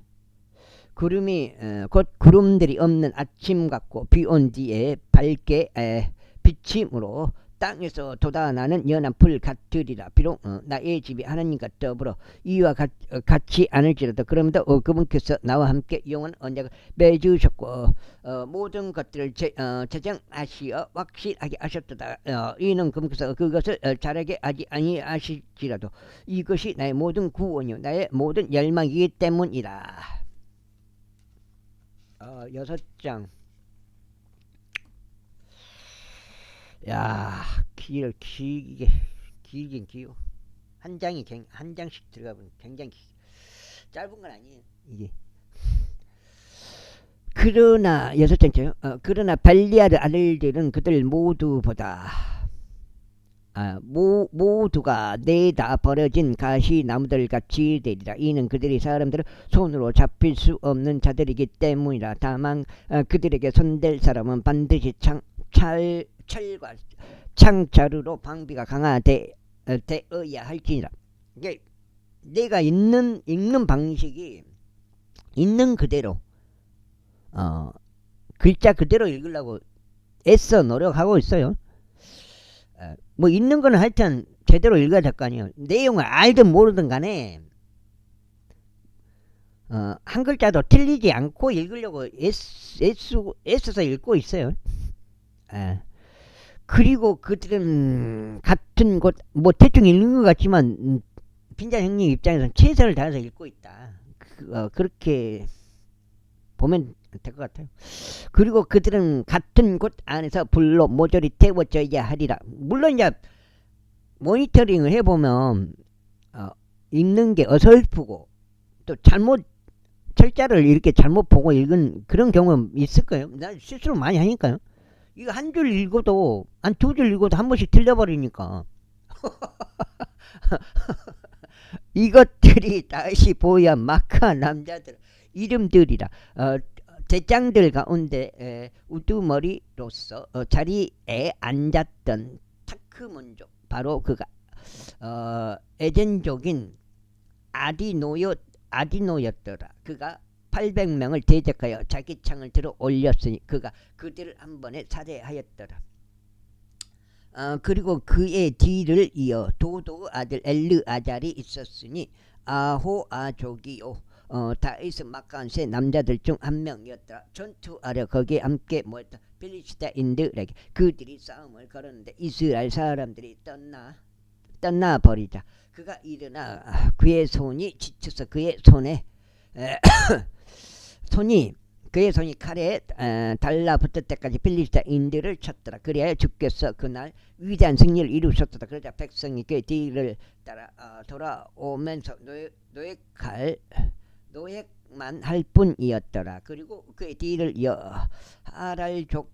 [SPEAKER 1] 구름이 곧 구름들이 없는 아침 같고 비 온 뒤에 밝게 비침으로 땅에서 돋아나는 연한 불 같으리라. 비록 나의 집이 하나님과 더불어 이와 같지 않을지라도 그러므로 그분께서 나와 함께 영원 언약을 맺으셨고 모든 것들을 제정하시어 확실하게 하셨도다. 이는 그분께서 그것을 잘하게 하지 아니하실지라도 이것이 나의 모든 구원이요 나의 모든 열망이기 때문이라. 6장. 야, 길어 길게 길긴 길어. 한 장씩 들어가면 굉장히 짧은 건 아니에요 이게. 그러나 여섯 번째요. 그러나 발리아르 아들들은 그들 모두보다 모두가 내다 버려진 가시 나무들 같이 되리라. 이는 그들이 사람들을 손으로 잡힐 수 없는 자들이기 때문이라. 다만 그들에게 손댈 사람은 반드시 철과 창자루로 방비가 되어야 할지니라. 이게 내가 읽는 방식이 있는 그대로 글자 그대로 읽으려고 애써 노력하고 있어요. 뭐 있는 거는 하여튼 제대로 읽어야 될 거 아니에요. 내용을 알든 모르든 간에 한 글자도 틀리지 않고 읽으려고 애써서 읽고 있어요. 그리고 그들은 같은 곳 뭐 대충 읽는 것 같지만 빈자 형님 입장에서는 최선을 다해서 읽고 있다. 그렇게 보면 될 것 같아요. 그리고 그들은 같은 곳 안에서 불로 모조리 태워져야 하리라. 물론 이제 모니터링을 해보면 읽는 게 어설프고 또 잘못 철자를 이렇게 잘못 보고 읽은 그런 경우는 있을 거예요. 나 실수를 많이 하니까요. 이거 한 줄 읽어도 한 두 줄 읽어도 한 번씩 틀려버리니까 이것들이 다시 보여 마카 남자들 이름들이라. 대장들 가운데 우두머리로서 자리에 앉았던 타크문족 바로 그가 에덴족인 아디노였더라. 그가 800명을 대적하여 자기 창을 들어 올렸으니 그가 그들을 한 번에 살해하였더라. 그리고 그의 뒤를 이어 도도 아들 엘르아잘이 있었으니 아호아족이요 다이스 마카한세 남자들 중 한 명이었더라. 전투하려 거기에 함께 모였다 필리스타인들에게 그들이 싸움을 걸었는데 이스라엘 사람들이 떠나 버리자 그가 일어나 그의 손이 지쳐서 그의 손이 칼에 달라붙을 때까지 필리스타인들을 쳤더라. 그래야 주께서 그날 위대한 승리를 이루셨더라. 그러자 백성이 그의 뒤를 따라 돌아오면서 노획만 할 뿐이었더라. 그리고 그의 뒤를 이어 하랄족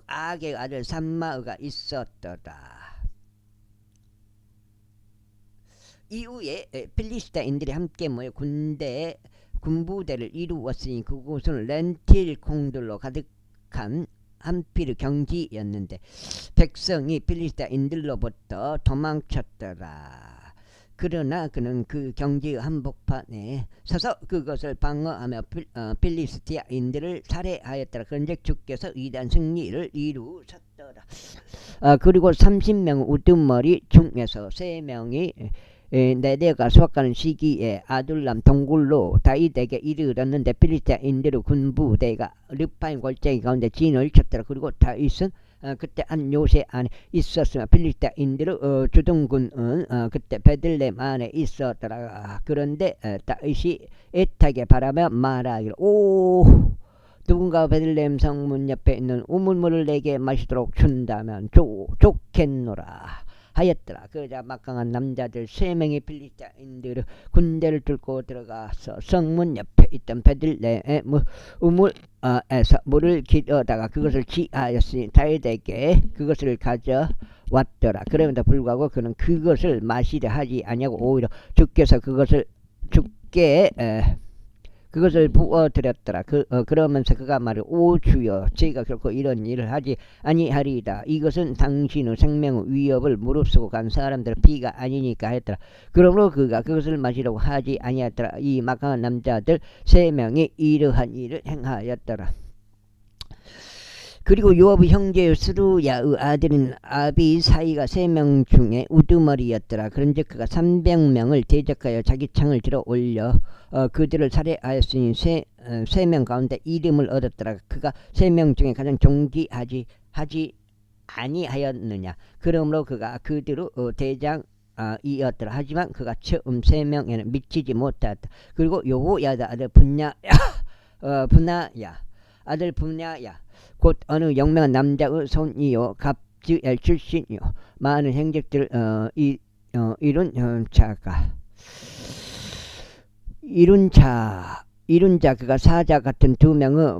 [SPEAKER 1] 아게의 아들 삼마의가 있었더라. 이후에 필리스타인들이 함께 모여 군부대를 이루었으니 그곳은 렌틸 콩들로 가득한 한피르 경지였는데 백성이 필리스타인들로부터 도망쳤더라. 그러나 그는 그 경지의 한복판에 서서 그것을 방어하며 필리스티아인들을 살해하였더라. 그런즉 주께서 위대한 승리를 이루셨더라. 그리고 30명 우두머리 중에서 3명이 내려가 수확하는 시기에 아둘람 동굴로 다윗에게 이르렀는데 필리스타인들의 군부대가 르파임 골짜기 가운데 진을 쳤더라. 그리고 다윗은 그때 한 요새 안에 있었으며 필리스타인들의 주둔군은 그때 베들레헴 안에 있었더라. 그런데 다윗이 애타게 바라며 말하기를 누군가 베들레헴 성문 옆에 있는 우물물을 내게 마시도록 준다면 좋겠노라 하였더라. 그러자 막강한 남자들 3명이 필리스타인들의 군대를 뚫고 들어가서 성문 옆에 있던 베들레헴의 우물에서 물을 길어다가 그것을 취하였으니 다윗에게 그것을 가져왔더라. 그럼에도 불구하고 그는 그것을 마시려 하지 아니하고 오히려 주께서 그것을 부어드렸더라. 그러면서 그가 말해 오 주여 제가 결코 이런 일을 하지 아니하리이다. 이것은 당신의 생명의 위협을 무릅쓰고 간 사람들의 피가 아니니까 했더라. 그러므로 그가 그것을 마시려고 하지 아니하였더라. 이 막강한 남자들 3명이 이러한 일을 행하였더라. 그리고 요압의 형제의 스루야의 아들인 아비사이가 3명 중에 우두머리였더라. 그런즉 그가 300명을 대적하여 자기 창을 들어 올려 그들을 살해하였으니 3명 가운데 이름을 얻었더라. 그가 3명 중에 가장 존귀하지 아니하였느냐. 그러므로 그가 그들의 대장이었더라. 하지만 그가 처음 3명에는 미치지 못하였다. 그리고 여호야다 아들 분나야 아들 분야야 곧 어느 영명한 남자의 손이요 갑즈엘 출신이요 많은 행적들 이룬 이룬자 그가 사자 같은 두 명의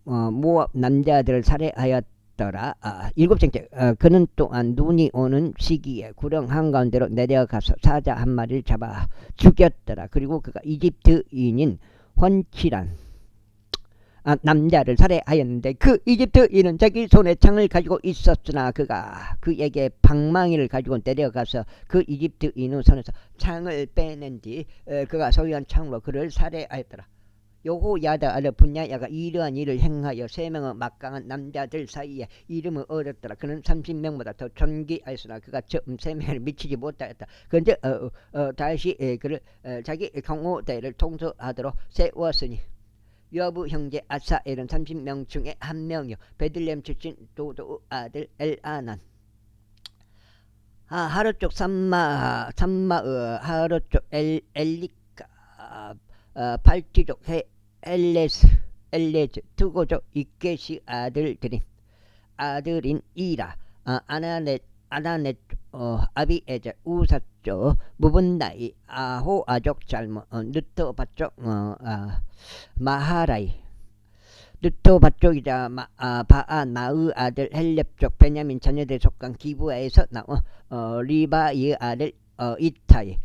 [SPEAKER 1] 모압 남자들을 살해하였더라. 일곱 째째 그는 또한 눈이 오는 시기에 구령 한가운데로 내려가서 사자 한 마리를 잡아 죽였더라. 그리고 그가 이집트인인 헌칠한 남자를 살해하였는데 그 이집트인은 자기 손에 창을 가지고 있었으나 그가 그에게 방망이를 가지고 내려가서 그 이집트인의 손에서 창을 빼낸 뒤 그가 소유한 창으로 그를 살해하였더라. 여호야다 아들 분야야가 이러한 일을 행하여 3명의 막강한 남자들 사이에 이름을 얻었더라. 그는 30명보다 더 존귀하였으나 그가 저 3명을 미치지 못하였다. 그런데 다시 그를 자기 경호대를 통솔하도록 세웠으니 요압의 형제 아사엘은 30명 중에 한 명이요 베들레헴 출신 도도의 아들 엘아난 하루 쪽 삼마의 하루 쪽 엘리카 발티족 엘레즈 두고족 이케시 아들인 이라 아나넷 아비에제 우사쪽 무분나이 아호아족 잘못 느토바쪽 마하라이 느토바쪽이자 바아나의 아들 헬렙족 베냐민 자녀들에 속한 기브아에서 나온 리바이의 아들 이타이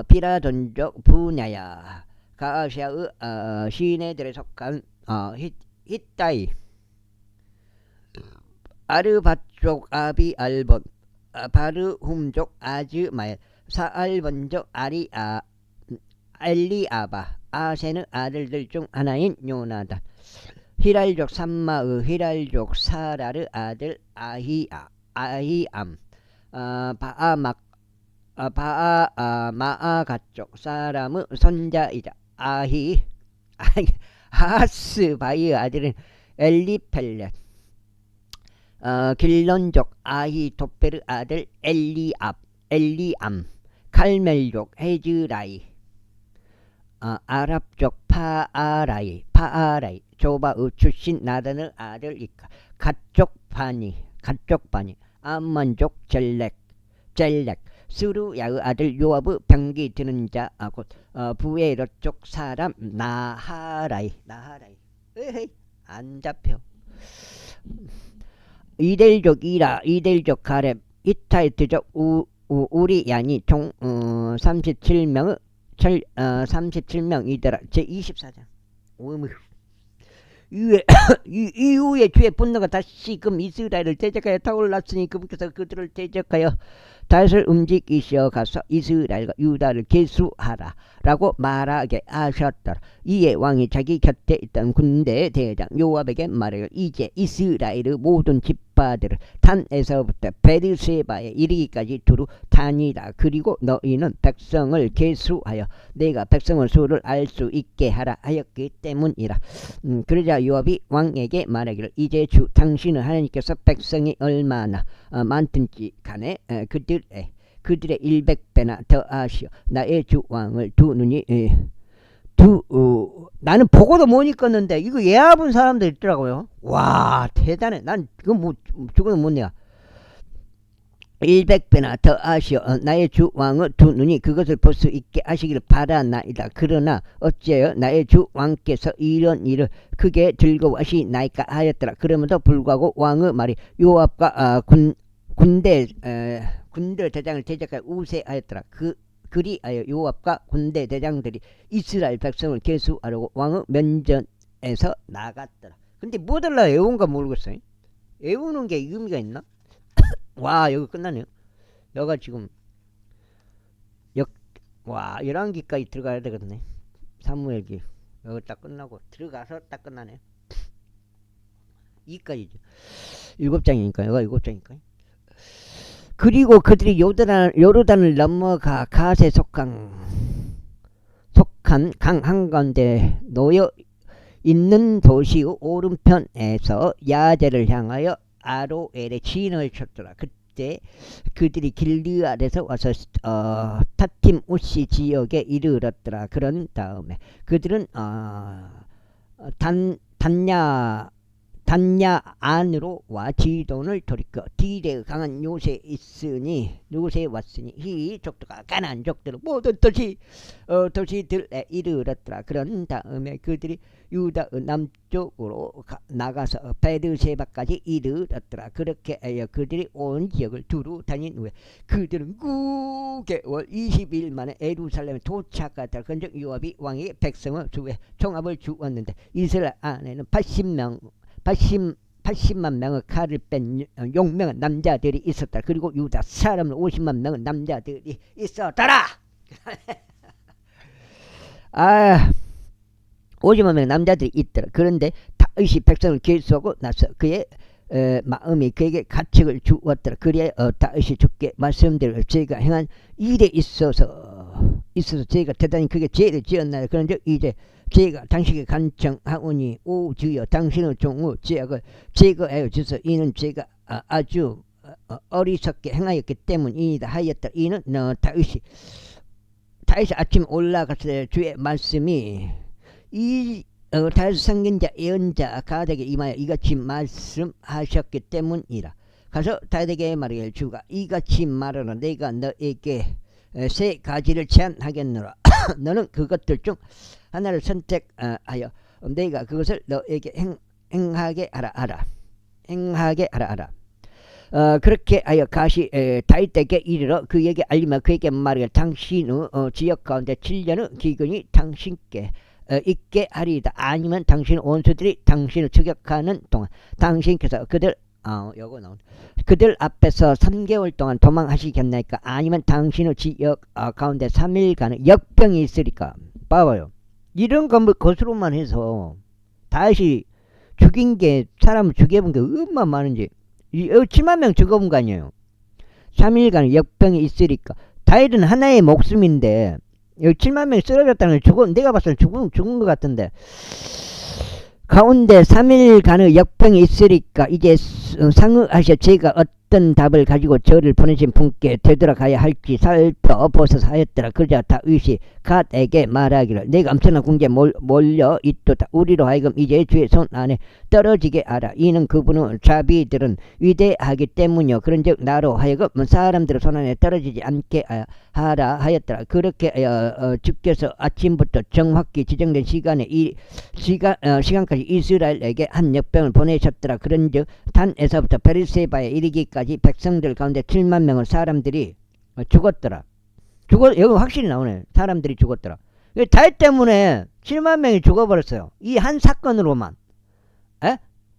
[SPEAKER 1] 피라돈족 부냐야 가시아의 시내들에 속한 히타이 아르바족 아비알본 바르훔족 아즈마엘 사알본족 엘리아바 아센의 아들들 중 하나인 요나단 히랄족 삼마의 히랄족 사라르 아들 아히암 마아가족 사람의 손자이자 하스바이의 아들은 엘리펠렛 길론족 아히도페르 아들 엘리암 칼멜족 헤즈라이 아랍족 파아라이 조바의 출신 나단의 아들 이카 갓족 바니 암몬족 젤렉 스루야의 아들 요압의 병기 드는 자 곧 부에로 쪽 사람 나하라이 에헤이 안 잡혀. 이델족 이라 이델족 가렙 이타이트족 우리야니 총 37명이더라. 제24장 이후에 주의 분노가 다시금 이스라엘을 대적하여 타올랐으니 그분께서 그들을 대적하여 다윗을 움직이셔 가서 이스라엘과 유다를 계수하라 라고 말하게 하셨더라. 이에 왕이 자기 곁에 있던 군대 대장 요압에게 말하여 이제 이스라엘의 모든 집파들을 단에서부터 베르세바에 이르기까지 두루 다니라. 그리고 너희는 백성을 계수하여 내가 백성의 수를 알 수 있게 하라 하였기 때문이라. 그러자 요압이 왕에게 말하기를 이제 주 당신은 하나님께서 백성이 얼마나 많든지 간에 그들의 100배나 더하시어 나의 주 왕을 두 눈이 나는 보고도 못 읽었는데 이거 예화 본 사람들 있더라고요. 와 대단해. 난 그거 뭐 죽어도 못 내가. 100배나 더하시어 나의 주 왕의 두 눈이 그것을 볼 수 있게 하시기를 바라나이다. 그러나 어찌하여 나의 주 왕께서 이런 일을 크게 즐거워하시나이까 하였더라. 그럼에도 불구하고 왕의 말이 요압과 군대 대장을 대적하여 우세하였더라. 그리하여 요압과 군대 대장들이 이스라엘 백성을 계수하려고 왕의 면전에서 나갔더라. 근데 뭐달라 애운가 모르겠어요. 애우는 게 의미가 있나? 와 여기 끝나네요. 여가 지금 와 11기까지 들어가야 되겠네. 사무엘기 여기 딱 끝나고 들어가서 딱 끝나네. 2까지죠. 7장이니까 여가 7장이니까. 그리고 그들이 요르단을 넘어가 갓에 속한 강 한가운데 놓여 있는 도시의 오른편에서 야제를 향하여 아로엘의 진을 쳤더라. 그때 그들이 길르앗에서 와서 타팀 우시 지역에 이르렀더라. 그런 다음에 그들은 단야 안으로 와 지돈을 돌이켜 딜에 강한 요새 있으니 요새 왔으니 희 족도가 가난 족들 모든 도시들에 이르렀더라. 그런 다음에 그들이 유다 남쪽으로 나가서 베르세바까지 이르렀더라. 그렇게 하여 그들이 온 지역을 두루 다닌 후에 그들은 9개월 20일 만에 예루살렘에 도착하더라. 그런즉 요압이 왕에게 백성의 수에 총합을 주었는데 이스라엘 안에는 80만 명의 칼을 뺀 용맹한 남자들이 있었다. 그리고 유다 사람은 50만 명의 남자들이 있었더라. 50만 명의 남자들이 있더라. 그런데 다윗이 백성을 계수하고 나서 그의 마음이 그에게 가책을 주었더라. 그리하여 다윗이 주께 말씀대로 제가 행한 일에 있어서 제가 대단히 그게 죄를 지었나요? 그런데 이제 제가 당신에게 간청하오니 오 주여 당신의 종의 죄악을 제거하여 주소. 이는 제가 아주 어리석게 행하였기 때문이다 하였다. 이는 다윗이 아침 올라갔을 때 주의 말씀이 다윗 선견자 예언자 가드에게 임하여 이같이 말씀하셨기 때문이라. 가서 다윗에게 말하기를 주가 이같이 말하라. 내가 너에게 세 가지를 제안하겠노라. 너는 그것들 중 하나를 선택하여 내가 그것을 너에게 행하게 하라. 그렇게 하여 가시 다윗에게 이르러 그에게 알리며 그에게 말하기를 당신의 지역 가운데 7년의 기근이 당신께 있게 하리이다. 아니면 당신의 원수들이 당신을 추격하는 동안 당신께서 그들 앞에서 3개월 동안 도망하시겠나이까? 아니면 당신의 지역 가운데 3일간의 역병이 있으리까? 봐봐요. 이런 거 것으로만 해서 다윗이 죽인 게 사람을 죽여본 게 얼마나 많은지 7만 명 죽어본 거 아니에요. 3일간 역병이 있으리까? 다윗은 하나의 목숨인데 여기 7만 명이 쓰러졌다는 건 내가 봤을 때 죽은 것 같은데 가운데 3일간의 역병이 있으리까? 이제 상의하셔. 제가 어떤 답을 가지고 저를 보내신 분께 되돌아가야 할지 살펴보소서 하였더라. 그러자 다윗이 갓에게 말하기를 내가 엄청난 궁지에 몰려 있도다. 우리로 하여금 이제 주의 손 안에 떨어지게 하라. 이는 그분의 자비들은 위대하기 때문이요. 그런즉 나로 하여금 사람들의 손 안에 떨어지지 않게 하라 하였더라. 그렇게 주께서 아침부터 정확히 지정된 시간까지 이스라엘에게 한 역병을 보내셨더라. 그런즉 단에서부터 베르세바에 이르기까지 백성들 가운데 7만 명의 사람들이 죽었더라. 여기 확실히 나오네. 사람들이 죽었더라. 다윗 때문에 7만 명이 죽어버렸어요. 이 한 사건으로만.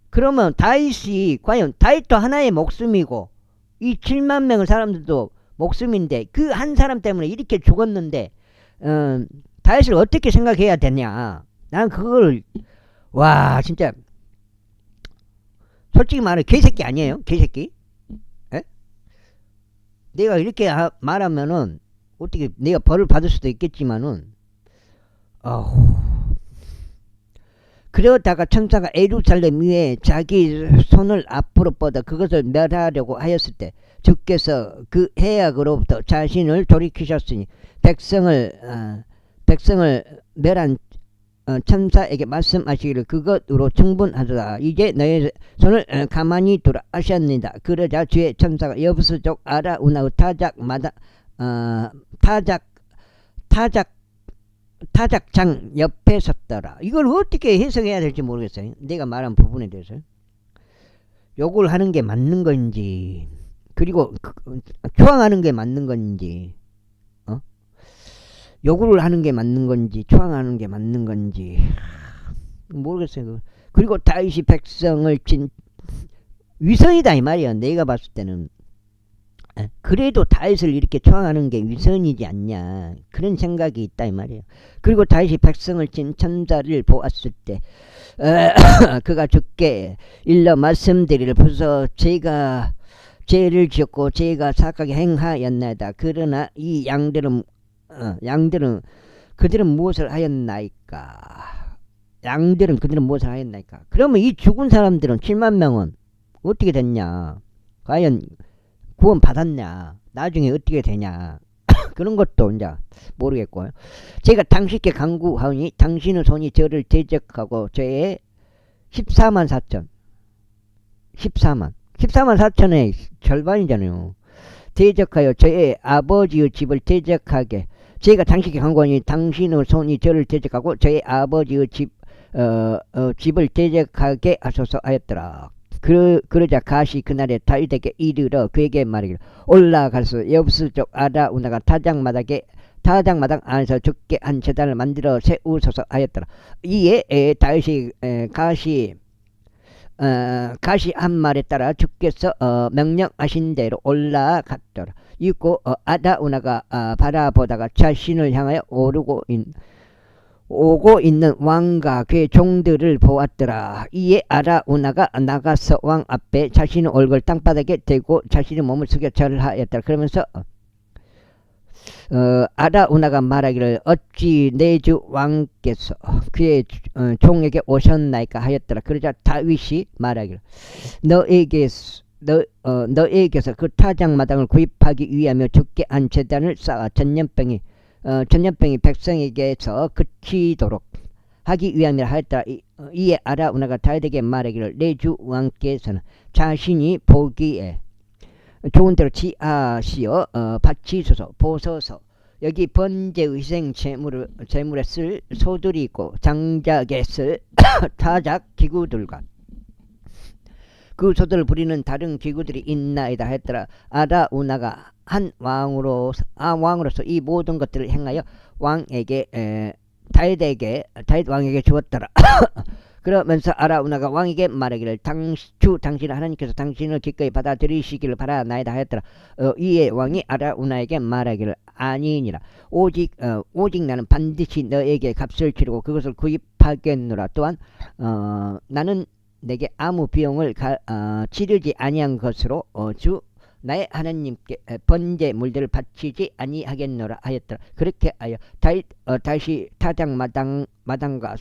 [SPEAKER 1] 그러면 다윗이 과연 다윗도 하나의 목숨이고 이 7만 명의 사람들도 목숨인데 그 한 사람 때문에 이렇게 죽었는데 다윗을 어떻게 생각해야 되냐. 난 그걸 진짜 솔직히 말해 개새끼 아니에요? 개새끼? 내가 이렇게 말하면은 어떻게 내가 벌을 받을 수도 있겠지만은 그러다가 천사가 예루살렘 위에 자기 손을 앞으로 뻗어 그것을 멸하려고 하였을 때 주께서 그 해악으로부터 자신을 돌이키셨으니 백성을 멸한 천사에게 말씀하시기를 그것으로 충분하도다. 이제 너의 손을 가만히 두라 하셨습니다. 그러자 주의 천사가 여부수족 아라우나의 타작장 옆에 섰더라. 이걸 어떻게 해석해야 될지 모르겠어요. 내가 말한 부분에 대해서 욕을 하는 게 맞는 건지 그리고 추앙하는 게 맞는 건지 욕을 하는 게 맞는 건지 추앙하는 게 맞는 건지 모르겠어요. 그리고 다윗이 백성을 친 위선이다 이 말이야. 내가 봤을 때는 그래도 다윗을 이렇게 추앙하는 게 위선이지 않냐 그런 생각이 있다 이 말이에요. 그리고 다윗이 백성을 친 천사를 보았을 때 그가 주께 일러 말씀드리를 부서 제가 죄를 지었고 제가 사악하게 행하였나이다. 그러나 이 양들은 그들은 무엇을 하였나이까? 그러면 이 죽은 사람들은 7만 명은 어떻게 됐냐? 과연 구원 받았냐? 나중에 어떻게 되냐? 그런 것도 이제 모르겠고요. 제가 당신께 간구하니 당신의 손이 저를 대적하고 저의 14만 4천. 14만 4천의 절반이잖아요. 대적하여 저의 아버지의 집을 대적하게, 제가 당신께 간구하니 당신의 손이 저를 대적하고 저의 아버지의 집을 대적하게 하소서 하였더라. 그러자 가시 그날에 다윗에게 이르러 그에게 말하기를 올라가서 여부스족 아라우나가 타작마당 안에서 죽게 한 제단을 만들어 세우소서 하였더라. 이에 다윗이 가시 한 말에 따라 주께서 명령하신 대로 올라갔더라. 이고 아라우나가 바라보다가 자신을 향하여 오고 있는 왕과 그의 종들을 보았더라. 이에 아라우나가 나가서 왕 앞에 자신의 얼굴 땅바닥에 대고 자신의 몸을 숙여 절하였더라. 그러면서 아라우나가 말하기를 어찌 내 주 왕께서 그의 종에게 오셨나이까 하였더라. 그러자 다윗이 말하기를 너에게서 그 타작마당을 구입하기 위하여 죽게 한 제단을 쌓아 전염병이 백성에게서 그치도록 하기 위함이라 하였더라. 이에 아라우나가 다윗에게 말하기를 내 주 왕께서는 자신이 보기에 좋은 대로 지하시어 바치소서 보소서. 여기 번제의 희생 제물에 쓸 소들이 있고 장작에 쓸 타작 기구들과 그 소들을 부리는 다른 기구들이 있나이다 했더라. 아라우나가 한 왕으로서 이 모든 것들을 행하여 다윗 왕에게 주었더라. 그러면서 아라우나가 왕에게 말하기를 당신 하나님께서 당신을 기꺼이 받아들이시기를 바라나이다 하였더라. 이에 왕이 아라우나에게 말하기를 아니니라. 오직 나는 반드시 너에게 값을 치르고 그것을 구입하겠노라. 또한 나는 내게 아무 비용을 치르지 아니한 것으로 주 나의 하나님께 번제 물들을 바치지 아니하겠노라 하였더라. 그렇게 하여 다시 타작마당과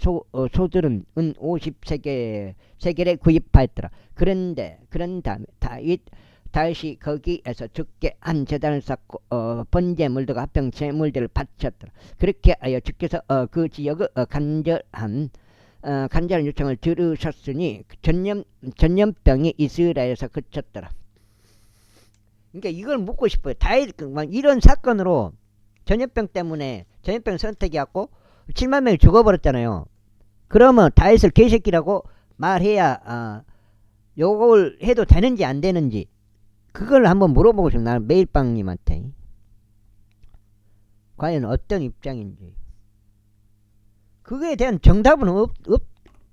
[SPEAKER 1] 소들은 은 50세겔에 구입하였더라. 그런 다음에 다윗이 거기에서 죽게 한 제단을 쌓고 번제 물들과 합병 제물들을 바쳤더라. 그렇게 하여 주께서 그 지역의 간절한 요청을 들으셨으니 전염병이 이스라엘에서 그쳤더라. 그러니까 이걸 묻고 싶어요. 다윗 이런 사건으로 전염병 때문에 전염병 선택해갖고 7만 명이 죽어버렸잖아요. 그러면 다윗을 개새끼라고 말해야 요걸 해도 되는지 안 되는지 그걸 한번 물어보고 싶어요. 나는 메일빵님한테 과연 어떤 입장인지. 그거에 대한 정답은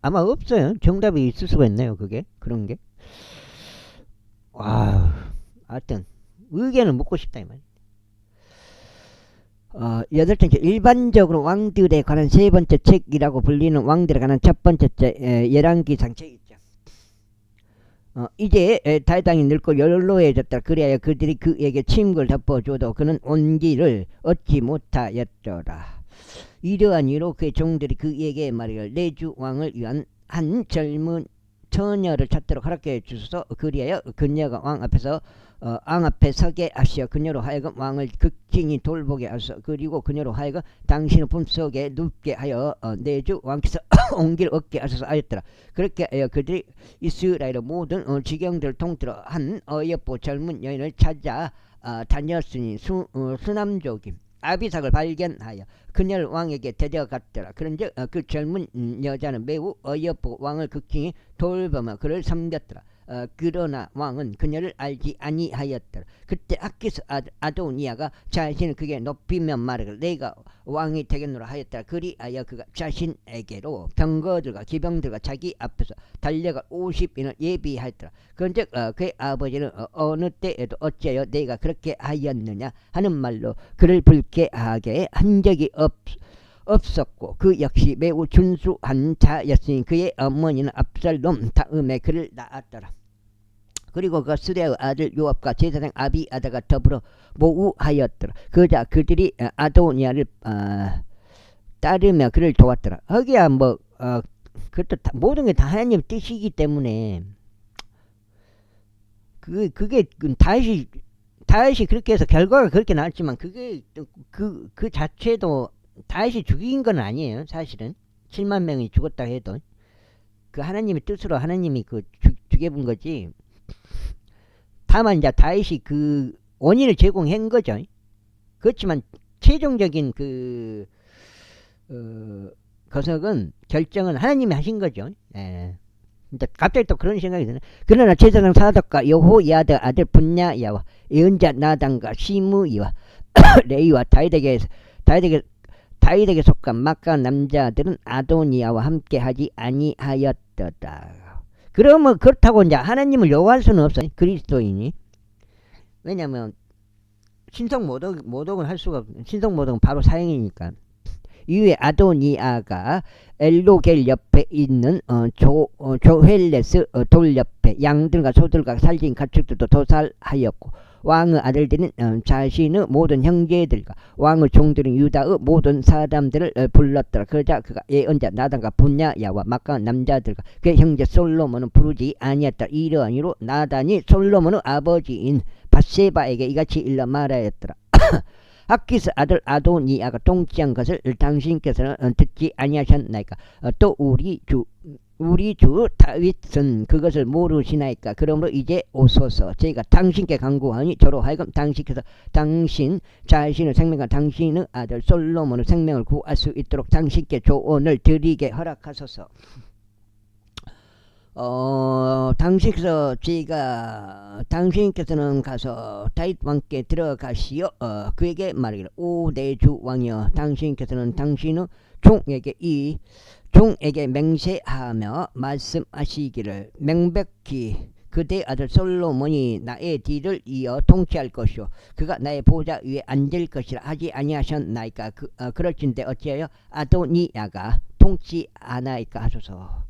[SPEAKER 1] 아마 없어요. 정답이 있을 수가 있나요? 그런 게. 하여튼 의견을 묻고 싶다 이 말이야. 8번째 일반적으로 왕들에 관한 세 번째 책이라고 불리는 왕들에 관한 첫 번째 책 열왕기상 책이 있죠. 이제 다윗 왕이 늙고 연로해졌다. 그리하여 그들이 그에게 침을 덮어줘도 그는 온기를 얻지 못하였더라. 이러한 이유로 그의 종들이 그에게 말하기를 내 주 왕을 위한 한 젊은 처녀를 찾도록 허락해 주소서. 그리하여 그녀가 왕 앞에 서게 하시어 그녀로 하여금 왕을 극진히 돌보게 하소서. 그리고 그녀로 하여금 당신의 품속에 눕게 하여 내 주 왕께서 온기를 얻게 하소서 하였더라. 그렇게 하여 그들이 이스라엘의 모든 지경들을 통틀어 한 어여쁜 젊은 여인을 찾아 다녔으니 수남족임 아비삭을 발견하여 그녀를 왕에게 데려갔더라. 그런즉 그 젊은 여자는 매우 어여쁘고 왕을 극진히 돌보며 그를 섬겼더라. 그러나 왕은 그녀를 알지 아니하였더라. 그때 아키스 아도니아가 자신을 그게 높이며 말하기를 내가 왕이 되겠노라 하였더라. 그리하여 그가 자신에게로 병거들과 기병들과 자기 앞에서 달려갈 50인을 예비하였더라. 그런즉 그의 아버지는 어느 때에도 어찌하여 내가 그렇게 하였느냐 하는 말로 그를 불쾌하게 한 적이 없었고 그 역시 매우 준수한 자였으니 그의 어머니는 압살롬 다음에 그를 낳았더라. 그리고 그 스레의 아들 요압과 제사장 아비아다가 더불어 모우하였더라. 그러자 그들이 아도니아를 따르며 그를 도왔더라. 거기야 그것도 모든 게 다 하나님 뜻이기 때문에 그게 다윗이 그렇게 해서 결과가 그렇게 나왔지만 그게 그 자체도 다윗이 죽인 건 아니에요. 사실은 7만 명이 죽었다 해도 그 하나님의 뜻으로 하나님이 그 죽여본 거지. 다만 이제 다윗이 그 원인을 제공한 거죠. 그렇지만 최종적인 그 거석은 결정은 하나님이 하신 거죠. 예. 근데 갑자기 또 그런 생각이 드네. 그러나 제사장 사독과 여호야다 아들 분야야와 예언자 나단과 시므이와 레이와 다윗에게 속한 마가 남자들은 아도니아와 함께하지 아니하였더라. 그러면 그렇다고 이제 하나님을 요구할 수는 없어요. 그리스도인이. 왜냐면 신성 모독은 할 수가 없어요. 신성 모독은 바로 사형이니까. 이후에 아도니아가 엘로겔 옆에 있는 조헬레스 돌 옆에 양들과 소들과 살진 가축들도 도살하였고, 왕의 아들들은 자신의 모든 형제들과 왕의 종들은 유다의 모든 사람들을 불렀더라. 그러자 그가 예언자 나단과 분야야와 마가 남자들과 그의 형제 솔로몬은 부르지 아니었더라. 이러한 이유로 나단이 솔로몬의 아버지인 밧세바에게 이같이 일러 말하였더라. 아키스 아들 아도니아가 통치한 것을 당신께서는 듣지 아니하셨나이까. 또 우리 주 다윗은 그것을 모르시나이까. 그러므로 이제 오소서. 저희가 당신께 간구하니 저로 하여금 당신께서 당신 자신의 생명과 당신의 아들 솔로몬의 생명을 구할 수 있도록 당신께 조언을 드리게 허락하소서. 당신께서는 가서 다윗 왕께 들어가시어 그에게 말하기를, 오 내 주 왕이여, 당신께서는 당신의 종에게 맹세하며 말씀하시기를, 명백히 그대 아들 솔로몬이 나의 뒤를 이어 통치할 것이요 그가 나의 보좌 위에 앉을 것이라 하지 아니하셨나이까. 그럴진대 어찌하여 아도니아가 통치하나이까 하소서.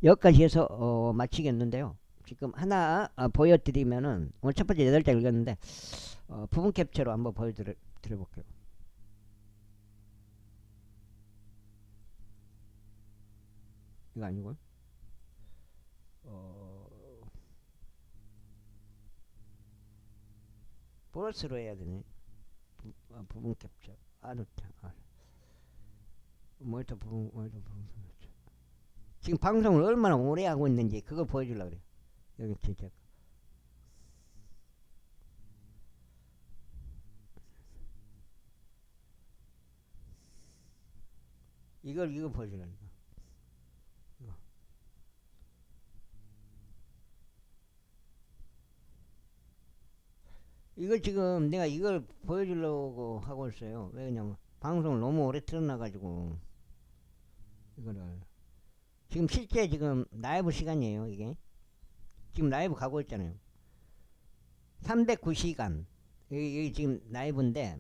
[SPEAKER 1] 여기까지 해서 마치겠는데요. 지금 하나 보여드리면은, 오늘 첫 번째 8장 읽었는데 부분 캡처로 한번 보여드려볼게요. 이거 아니고요. 보너스로 해야 되네. 부분 캡처. 모니터 부분 캡처. 지금 방송을 얼마나 오래 하고 있는지 그걸 보여주려고 그래요. 여기 진짜. 이거 보여주려니까. 이거 지금 내가 이걸 보여주려고 하고 있어요. 왜냐면 방송을 너무 오래 틀어놔가지고 이거를. 지금 실제 지금 라이브 시간이에요. 이게 지금 라이브 가고 있잖아요. 309시간. 여기 지금 라이브인데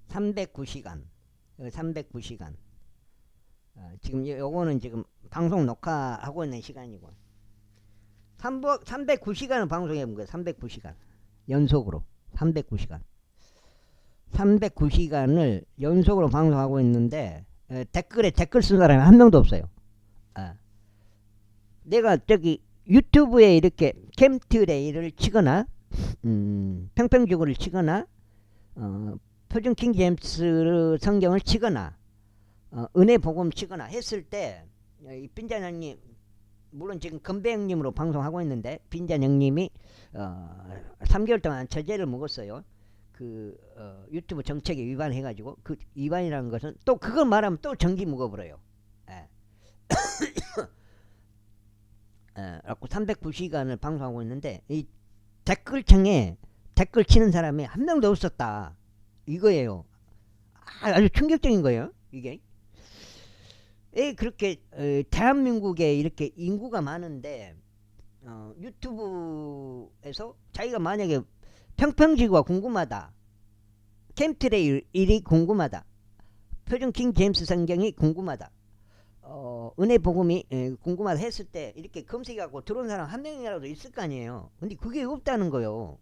[SPEAKER 1] 309시간. 309시간. 지금 요거는 지금 방송 녹화하고 있는 시간이고, 309시간을 방송해본 거예요. 309시간 연속으로. 309시간을 연속으로 방송하고 있는데 댓글에 댓글 쓴 사람이 한 명도 없어요. 내가 저기 유튜브에 이렇게 캠트레이를 치거나 평평주구를 치거나 표준 킹제임스 성경을 치거나 은혜 복음 치거나 했을 때, 이 빈잔 형님, 물론 지금 건배 형님으로 방송하고 있는데 빈잔 형님이 3개월 동안 저죄를 먹었어요. 그 유튜브 정책에 위반해가지고. 그 위반이라는 것은 또 그걸 말하면 또 정지 먹어버려요. 그래갖고 309시간을 방송하고 있는데 이 댓글창에 댓글 치는 사람이 한 명도 없었다 이거예요. 아주 충격적인 거예요. 이게 그렇게 대한민국에 이렇게 인구가 많은데 유튜브에서 자기가 만약에 평평지구가 궁금하다, 캠트레일이 궁금하다, 표준 킹 제임스 성경이 궁금하다, 은혜 복음이 궁금하다 했을 때 이렇게 검색하고 들어온 사람 한 명이라도 있을 거 아니에요. 근데 그게 없다는 거요.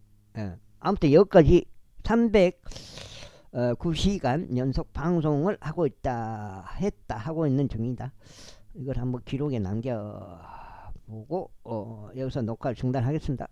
[SPEAKER 1] 아무튼 여기까지 309시간 연속 방송을 하고 하고 있는 중이다. 이걸 한번 기록에 남겨보고 여기서 녹화를 중단하겠습니다.